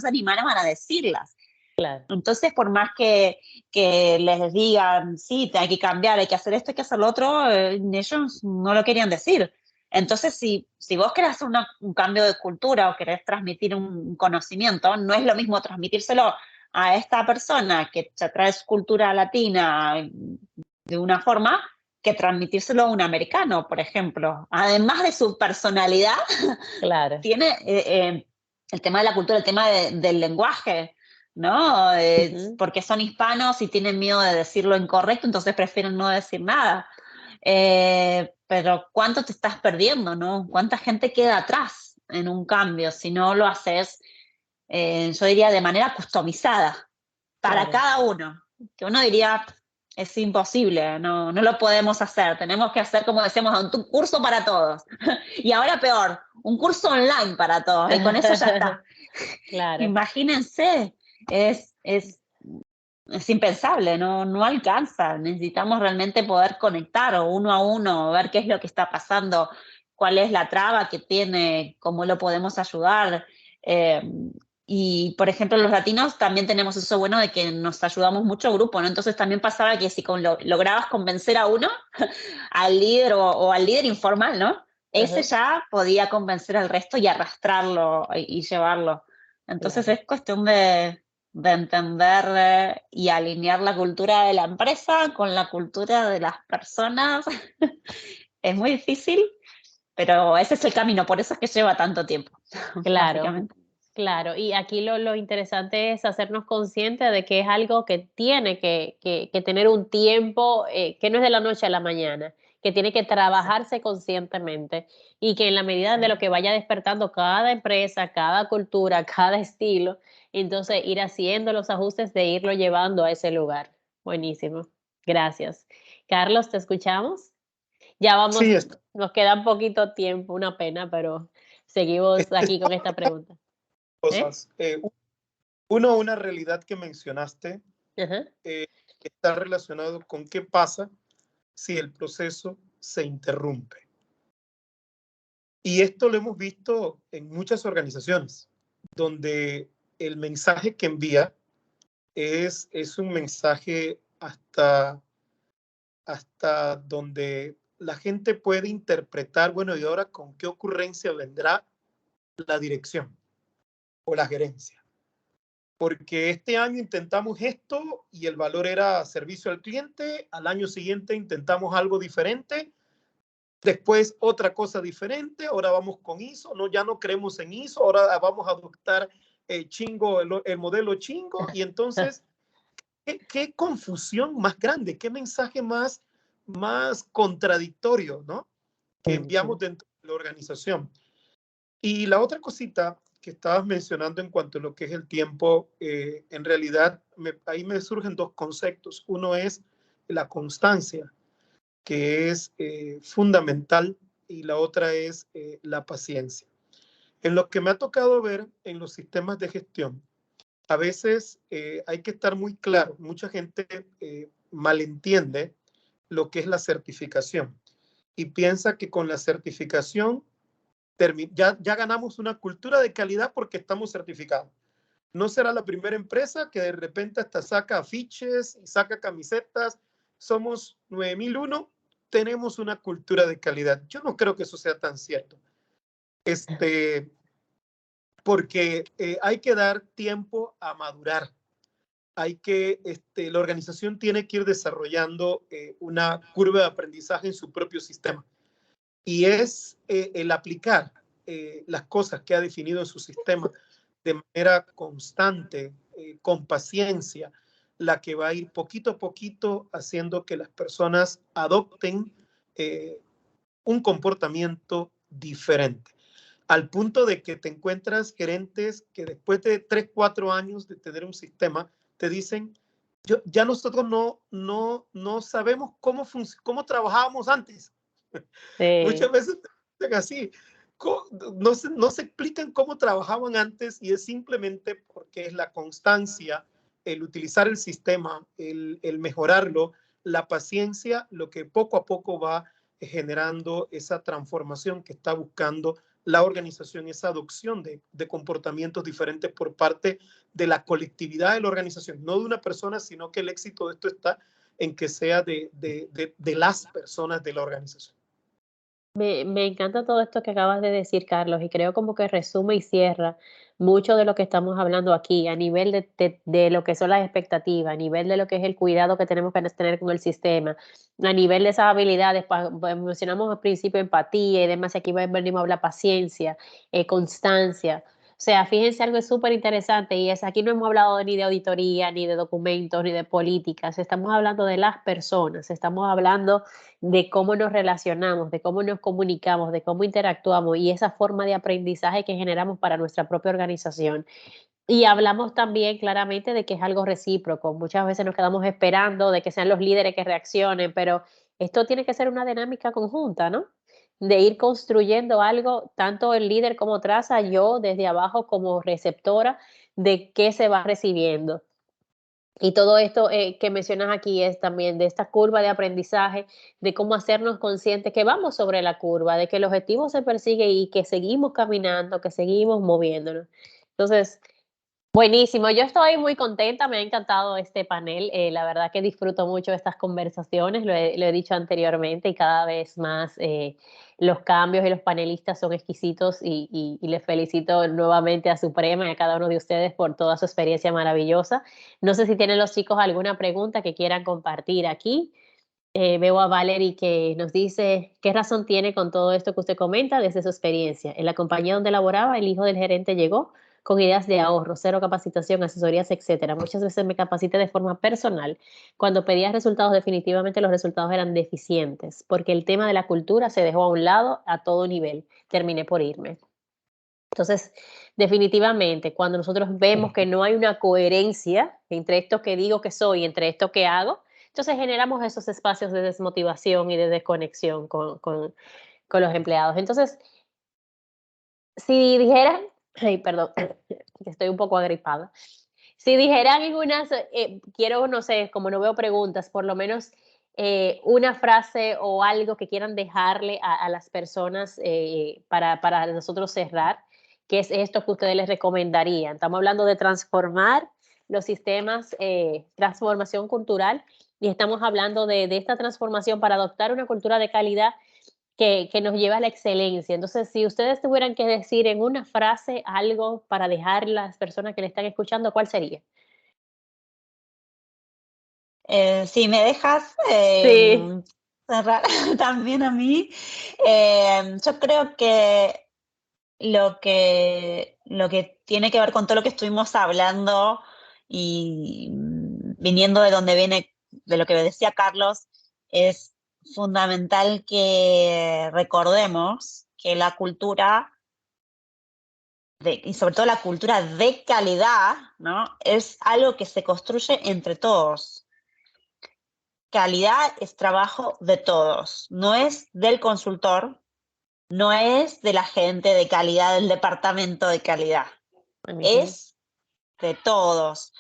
[SPEAKER 4] animaban a decirlas.
[SPEAKER 2] Claro.
[SPEAKER 4] Entonces, por más que les digan, sí, hay que cambiar, hay que hacer esto, hay que hacer lo otro, ellos no lo querían decir. Entonces, si vos querés hacer un cambio de cultura o querés transmitir un conocimiento, no es lo mismo transmitírselo a esta persona que ya trae su cultura latina de una forma que transmitírselo a un americano, por ejemplo. Además de su personalidad,
[SPEAKER 2] Claro.
[SPEAKER 4] tiene el tema de la cultura, el tema del lenguaje, ¿no? Porque son hispanos y tienen miedo de decir lo incorrecto, entonces prefieren no decir nada. Pero ¿cuánto te estás perdiendo, no? ¿Cuánta gente queda atrás en un cambio si no lo haces, yo diría, de manera customizada para
[SPEAKER 2] Claro.
[SPEAKER 4] cada uno? Que uno diría, es imposible, no lo podemos hacer, tenemos que hacer, como decíamos, un curso para todos. Y ahora peor, un curso online para todos, y con eso ya está.
[SPEAKER 2] Claro.
[SPEAKER 4] Imagínense, es impensable, no alcanza. Necesitamos realmente poder conectar uno a uno, ver qué es lo que está pasando, cuál es la traba que tiene, cómo lo podemos ayudar. Y, por ejemplo, los latinos también tenemos eso bueno de que nos ayudamos mucho grupo, ¿no? Entonces también pasaba que si lograbas convencer a uno, al líder o al líder informal, ¿no? Ese ya podía convencer al resto y arrastrarlo y llevarlo. Entonces es cuestión de entender y alinear la cultura de la empresa con la cultura de las personas. Es muy difícil, pero ese es el camino, por eso es que lleva tanto tiempo.
[SPEAKER 2] Claro,
[SPEAKER 4] Básicamente.
[SPEAKER 2] claro. Y aquí lo interesante es hacernos conscientes de que es algo que tiene que tener un tiempo, que no es de la noche a la mañana, que tiene que trabajarse conscientemente y que en la medida de lo que vaya despertando cada empresa, cada cultura, cada estilo, entonces ir haciendo los ajustes de irlo llevando a ese lugar. Buenísimo. Gracias. Carlos, ¿te escuchamos? Ya vamos,
[SPEAKER 5] Sí,
[SPEAKER 2] nos queda un poquito tiempo, una pena, pero seguimos aquí con esta pregunta.
[SPEAKER 5] cosas. Uno, una realidad que mencionaste
[SPEAKER 2] Ajá.
[SPEAKER 5] está relacionado con qué pasa si el proceso se interrumpe. Y esto lo hemos visto en muchas organizaciones, donde el mensaje que envía es un mensaje hasta donde la gente puede interpretar, bueno, ¿y ahora con qué ocurrencia vendrá la dirección o la gerencia? Porque este año intentamos esto y el valor era servicio al cliente, al año siguiente intentamos algo diferente, después otra cosa diferente, ahora vamos con ISO, no, ya no creemos en ISO, ahora vamos a adoptar Chingo, el modelo Chingo, y entonces, ¿qué confusión más grande, qué mensaje más contradictorio, ¿no? Que enviamos dentro de la organización. Y la otra cosita que estabas mencionando en cuanto a lo que es el tiempo, en realidad ahí me surgen dos conceptos. Uno es la constancia, que es fundamental, y la otra es la paciencia. En lo que me ha tocado ver en los sistemas de gestión, a veces hay que estar muy claro. Mucha gente malentiende lo que es la certificación y piensa que con la certificación ya ganamos una cultura de calidad porque estamos certificados. No será la primera empresa que de repente hasta saca afiches y saca camisetas. Somos 9001, tenemos una cultura de calidad. Yo no creo que eso sea tan cierto. Porque hay que dar tiempo a madurar. La organización tiene que ir desarrollando una curva de aprendizaje en su propio sistema. Y es el aplicar las cosas que ha definido en su sistema de manera constante, con paciencia, la que va a ir poquito a poquito haciendo que las personas adopten un comportamiento diferente. Al punto de que te encuentras gerentes que después de 3, 4 años de tener un sistema, te dicen, ya nosotros no sabemos cómo trabajábamos antes.
[SPEAKER 2] Sí.
[SPEAKER 5] Muchas veces te dicen así, no se explican cómo trabajaban antes, y es simplemente porque es la constancia, el utilizar el sistema, el mejorarlo, la paciencia, lo que poco a poco va generando esa transformación que está buscando la organización, esa adopción de comportamientos diferentes por parte de la colectividad de la organización, no de una persona, sino que el éxito de esto está en que sea de las personas de la organización.
[SPEAKER 2] Me encanta todo esto que acabas de decir, Carlos, y creo como que resume y cierra mucho de lo que estamos hablando aquí, a nivel de lo que son las expectativas, a nivel de lo que es el cuidado que tenemos que tener con el sistema, a nivel de esas habilidades, mencionamos al principio empatía y demás, y aquí venimos a hablar paciencia, constancia. O sea, fíjense algo súper interesante y es, aquí no hemos hablado ni de auditoría, ni de documentos, ni de políticas, estamos hablando de las personas, estamos hablando de cómo nos relacionamos, de cómo nos comunicamos, de cómo interactuamos y esa forma de aprendizaje que generamos para nuestra propia organización. Y hablamos también claramente de que es algo recíproco. Muchas veces nos quedamos esperando de que sean los líderes que reaccionen, pero esto tiene que ser una dinámica conjunta, ¿no? De ir construyendo algo, tanto el líder como traza, yo desde abajo como receptora de qué se va recibiendo. Y todo esto que mencionas aquí es también de esta curva de aprendizaje, de cómo hacernos conscientes que vamos sobre la curva, de que el objetivo se persigue y que seguimos caminando, que seguimos moviéndonos. Entonces, buenísimo, yo estoy muy contenta, me ha encantado este panel, la verdad que disfruto mucho estas conversaciones, lo he dicho anteriormente y cada vez más los cambios y los panelistas son exquisitos y les felicito nuevamente a Suprema y a cada uno de ustedes por toda su experiencia maravillosa. No sé si tienen los chicos alguna pregunta que quieran compartir aquí. Veo a Valerie que nos dice qué razón tiene con todo esto que usted comenta desde su experiencia. En la compañía donde laboraba, el hijo del gerente llegó con ideas de ahorro, cero capacitación, asesorías, etcétera. Muchas veces me capacité de forma personal. Cuando pedía resultados, definitivamente los resultados eran deficientes, porque el tema de la cultura se dejó a un lado a todo nivel. Terminé por irme. Entonces, definitivamente, cuando nosotros vemos que no hay una coherencia entre esto que digo que soy y entre esto que hago, entonces generamos esos espacios de desmotivación y de desconexión con los empleados. Entonces, si dijeran, ay, perdón, que estoy un poco agripada. Si dijeran en unas, quiero, no sé, como no veo preguntas, por lo menos una frase o algo que quieran dejarle a las personas para nosotros cerrar, ¿qué es esto que ustedes les recomendarían? Estamos hablando de transformar los sistemas, transformación cultural, y estamos hablando de esta transformación para adoptar una cultura de calidad que nos lleva a la excelencia. Entonces, si ustedes tuvieran que decir en una frase algo para dejar a las personas que le están escuchando, ¿cuál sería?
[SPEAKER 4] Si me dejas
[SPEAKER 2] Sí.
[SPEAKER 4] cerrar también a mí, yo creo que lo que tiene que ver con todo lo que estuvimos hablando y viniendo de donde viene, de lo que decía Carlos, es fundamental que recordemos que la cultura, y sobre todo la cultura de calidad, ¿no? Es algo que se construye entre todos. Calidad es trabajo de todos, no es del consultor, no es de la gente de calidad, del departamento de calidad, es de todos.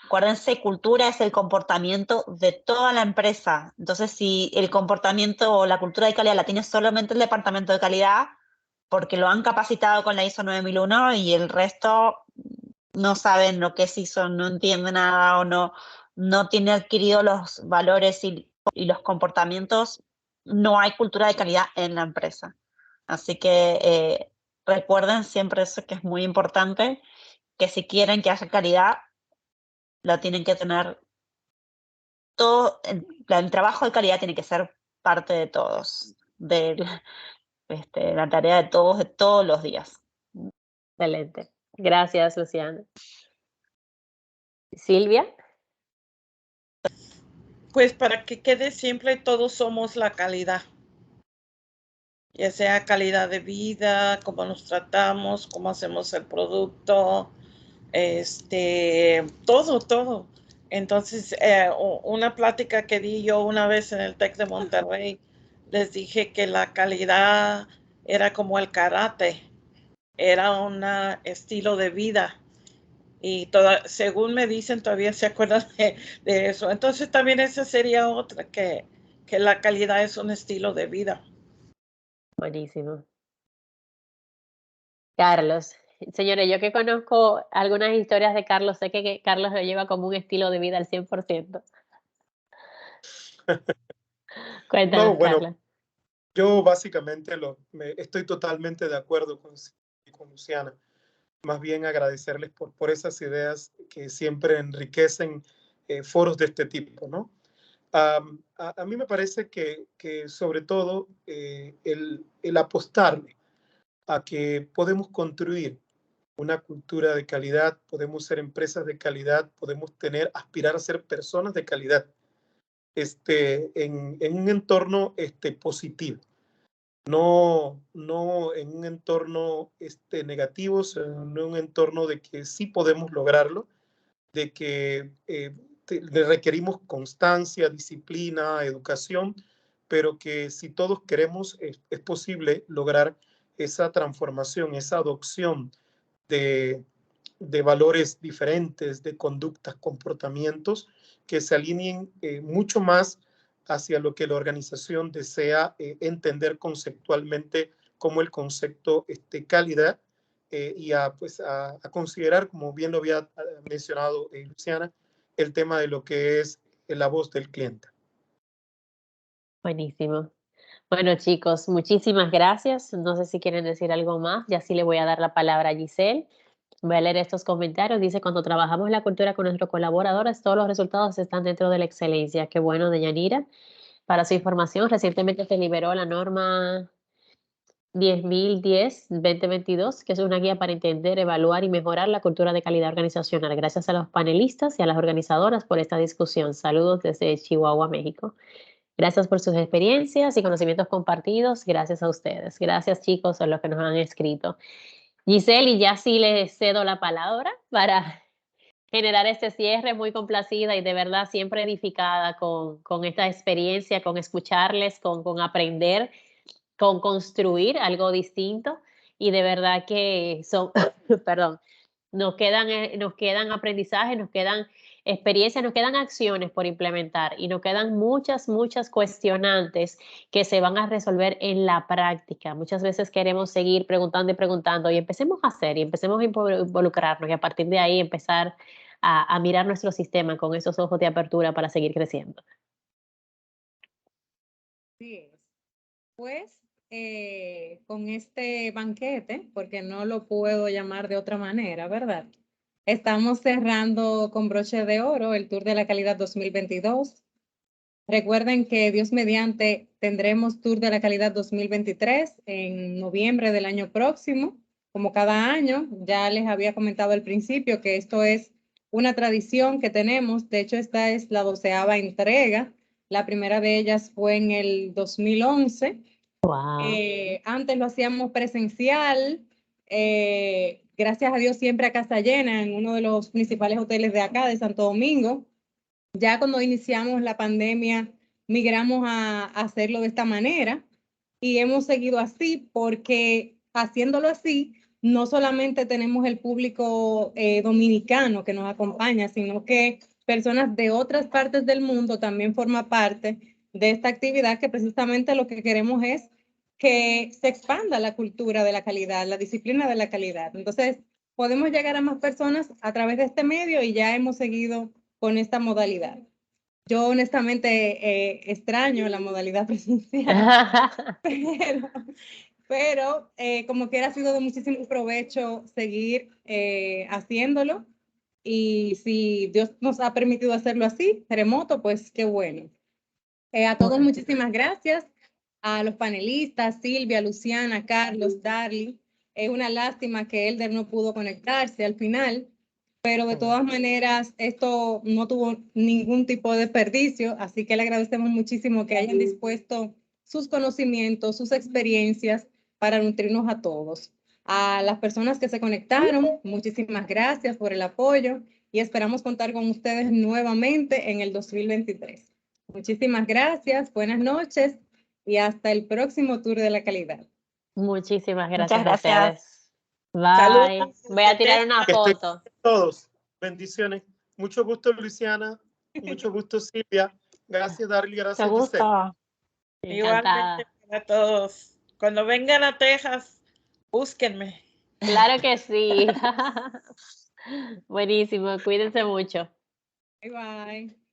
[SPEAKER 4] Acuérdense, cultura es el comportamiento de toda la empresa. Entonces, si el comportamiento o la cultura de calidad la tiene solamente el departamento de calidad, porque lo han capacitado con la ISO 9001 y el resto no saben lo que es ISO, no entienden nada o no tiene adquirido los valores y los comportamientos, no hay cultura de calidad en la empresa. Así que recuerden siempre eso, que es muy importante, que si quieren que haya calidad, lo tienen que tener todo, el trabajo de calidad tiene que ser parte de todos, de la tarea de todos los días.
[SPEAKER 2] Excelente. Gracias, Luciana. Silvia.
[SPEAKER 3] Pues para que quede siempre, todos somos la calidad. Ya sea calidad de vida, cómo nos tratamos, cómo hacemos el producto, todo. Entonces, una plática que di yo una vez en el TEC de Monterrey, les dije que la calidad era como el karate, era un estilo de vida. Y según me dicen, todavía se acuerdan de eso. Entonces, también esa sería otra, que la calidad es un estilo de vida.
[SPEAKER 2] Buenísimo. Carlos. Señores, yo que conozco algunas historias de Carlos, sé que Carlos lo lleva como un estilo de vida al 100%. Cuéntanos,
[SPEAKER 5] No, bueno,
[SPEAKER 2] Carlos.
[SPEAKER 5] yo básicamente estoy totalmente de acuerdo con Luciana. Más bien agradecerles por esas ideas que siempre enriquecen foros de este tipo, ¿no? A mí me parece que sobre todo el apostarle a que podemos construir una cultura de calidad, podemos ser empresas de calidad, podemos aspirar a ser personas de calidad en un entorno positivo, no en un entorno negativo, sino en un entorno de que sí podemos lograrlo, de que le requerimos constancia, disciplina, educación, pero que si todos queremos, es posible lograr esa transformación, esa adopción de, de valores diferentes, de conductas, comportamientos que se alineen mucho más hacia lo que la organización desea entender conceptualmente como el concepto calidad y pues, a considerar, como bien lo había mencionado Luciana, el tema de lo que es la voz del cliente.
[SPEAKER 2] Buenísimo. Bueno, chicos, muchísimas gracias. No sé si quieren decir algo más. Ya sí le voy a dar la palabra a Giselle. Voy a leer estos comentarios. Dice, cuando trabajamos la cultura con nuestros colaboradores, todos los resultados están dentro de la excelencia. Qué bueno, de Yanira. Para su información, recientemente se liberó la norma 10.010-2022, que es una guía para entender, evaluar y mejorar la cultura de calidad organizacional. Gracias a los panelistas y a las organizadoras por esta discusión. Saludos desde Chihuahua, México. Gracias por sus experiencias y conocimientos compartidos. Gracias a ustedes. Gracias, chicos, a los que nos han escrito. Giselle, y ya sí les cedo la palabra para generar este cierre, muy complacida y de verdad siempre edificada con esta experiencia, con escucharles, con aprender, con construir algo distinto. Y de verdad que son, perdón, nos quedan aprendizajes, nos quedan experiencias, nos quedan acciones por implementar y nos quedan muchas cuestionantes que se van a resolver en la práctica. Muchas veces queremos seguir preguntando y preguntando y empecemos a hacer y empecemos a involucrarnos y a partir de ahí empezar a mirar nuestro sistema con esos ojos de apertura para seguir creciendo.
[SPEAKER 1] Sí, pues con este banquete, porque no lo puedo llamar de otra manera, ¿verdad? Estamos cerrando con broche de oro el Tour de la Calidad 2022. Recuerden que Dios mediante tendremos Tour de la Calidad 2023 en noviembre del año próximo, como cada año. Ya les había comentado al principio que esto es una tradición que tenemos. De hecho, esta es la 12ª entrega. La primera de ellas fue en el 2011.
[SPEAKER 2] Wow.
[SPEAKER 1] Antes lo hacíamos presencial. Gracias a Dios siempre a casa llena en uno de los principales hoteles de acá, de Santo Domingo. Ya cuando iniciamos la pandemia, migramos a hacerlo de esta manera y hemos seguido así porque haciéndolo así, no solamente tenemos el público dominicano que nos acompaña, sino que personas de otras partes del mundo también forman parte de esta actividad que precisamente lo que queremos es que se expanda la cultura de la calidad, la disciplina de la calidad. Entonces, podemos llegar a más personas a través de este medio y ya hemos seguido con esta modalidad. Yo honestamente extraño la modalidad presencial, pero como quiera ha sido de muchísimo provecho seguir haciéndolo y si Dios nos ha permitido hacerlo así, remoto, pues qué bueno. A todos muchísimas gracias, a los panelistas, Silvia, Luciana, Carlos, Darly. Es una lástima que Elder no pudo conectarse al final, pero de todas maneras esto no tuvo ningún tipo de desperdicio, así que le agradecemos muchísimo que hayan dispuesto sus conocimientos, sus experiencias para nutrirnos a todos. A las personas que se conectaron, muchísimas gracias por el apoyo y esperamos contar con ustedes nuevamente en el 2023. Muchísimas gracias, buenas noches y hasta el próximo Tour de la Calidad.
[SPEAKER 2] Muchísimas
[SPEAKER 4] Muchas
[SPEAKER 2] gracias a
[SPEAKER 4] gracias.
[SPEAKER 2] ustedes. Bye.
[SPEAKER 3] Saludos
[SPEAKER 2] Voy a tirar
[SPEAKER 3] desde
[SPEAKER 2] una
[SPEAKER 5] Que estén
[SPEAKER 2] foto.
[SPEAKER 5] todos. Bendiciones. Mucho gusto, Luciana. Mucho gusto, Silvia. Gracias, Darly.
[SPEAKER 4] Mucho
[SPEAKER 5] Gracias, Giselle.
[SPEAKER 4] gusto.
[SPEAKER 3] Igualmente
[SPEAKER 2] Encantada.
[SPEAKER 3] para todos. Cuando vengan a Texas, búsquenme.
[SPEAKER 2] Claro que sí. Buenísimo, cuídense mucho.
[SPEAKER 1] Bye bye.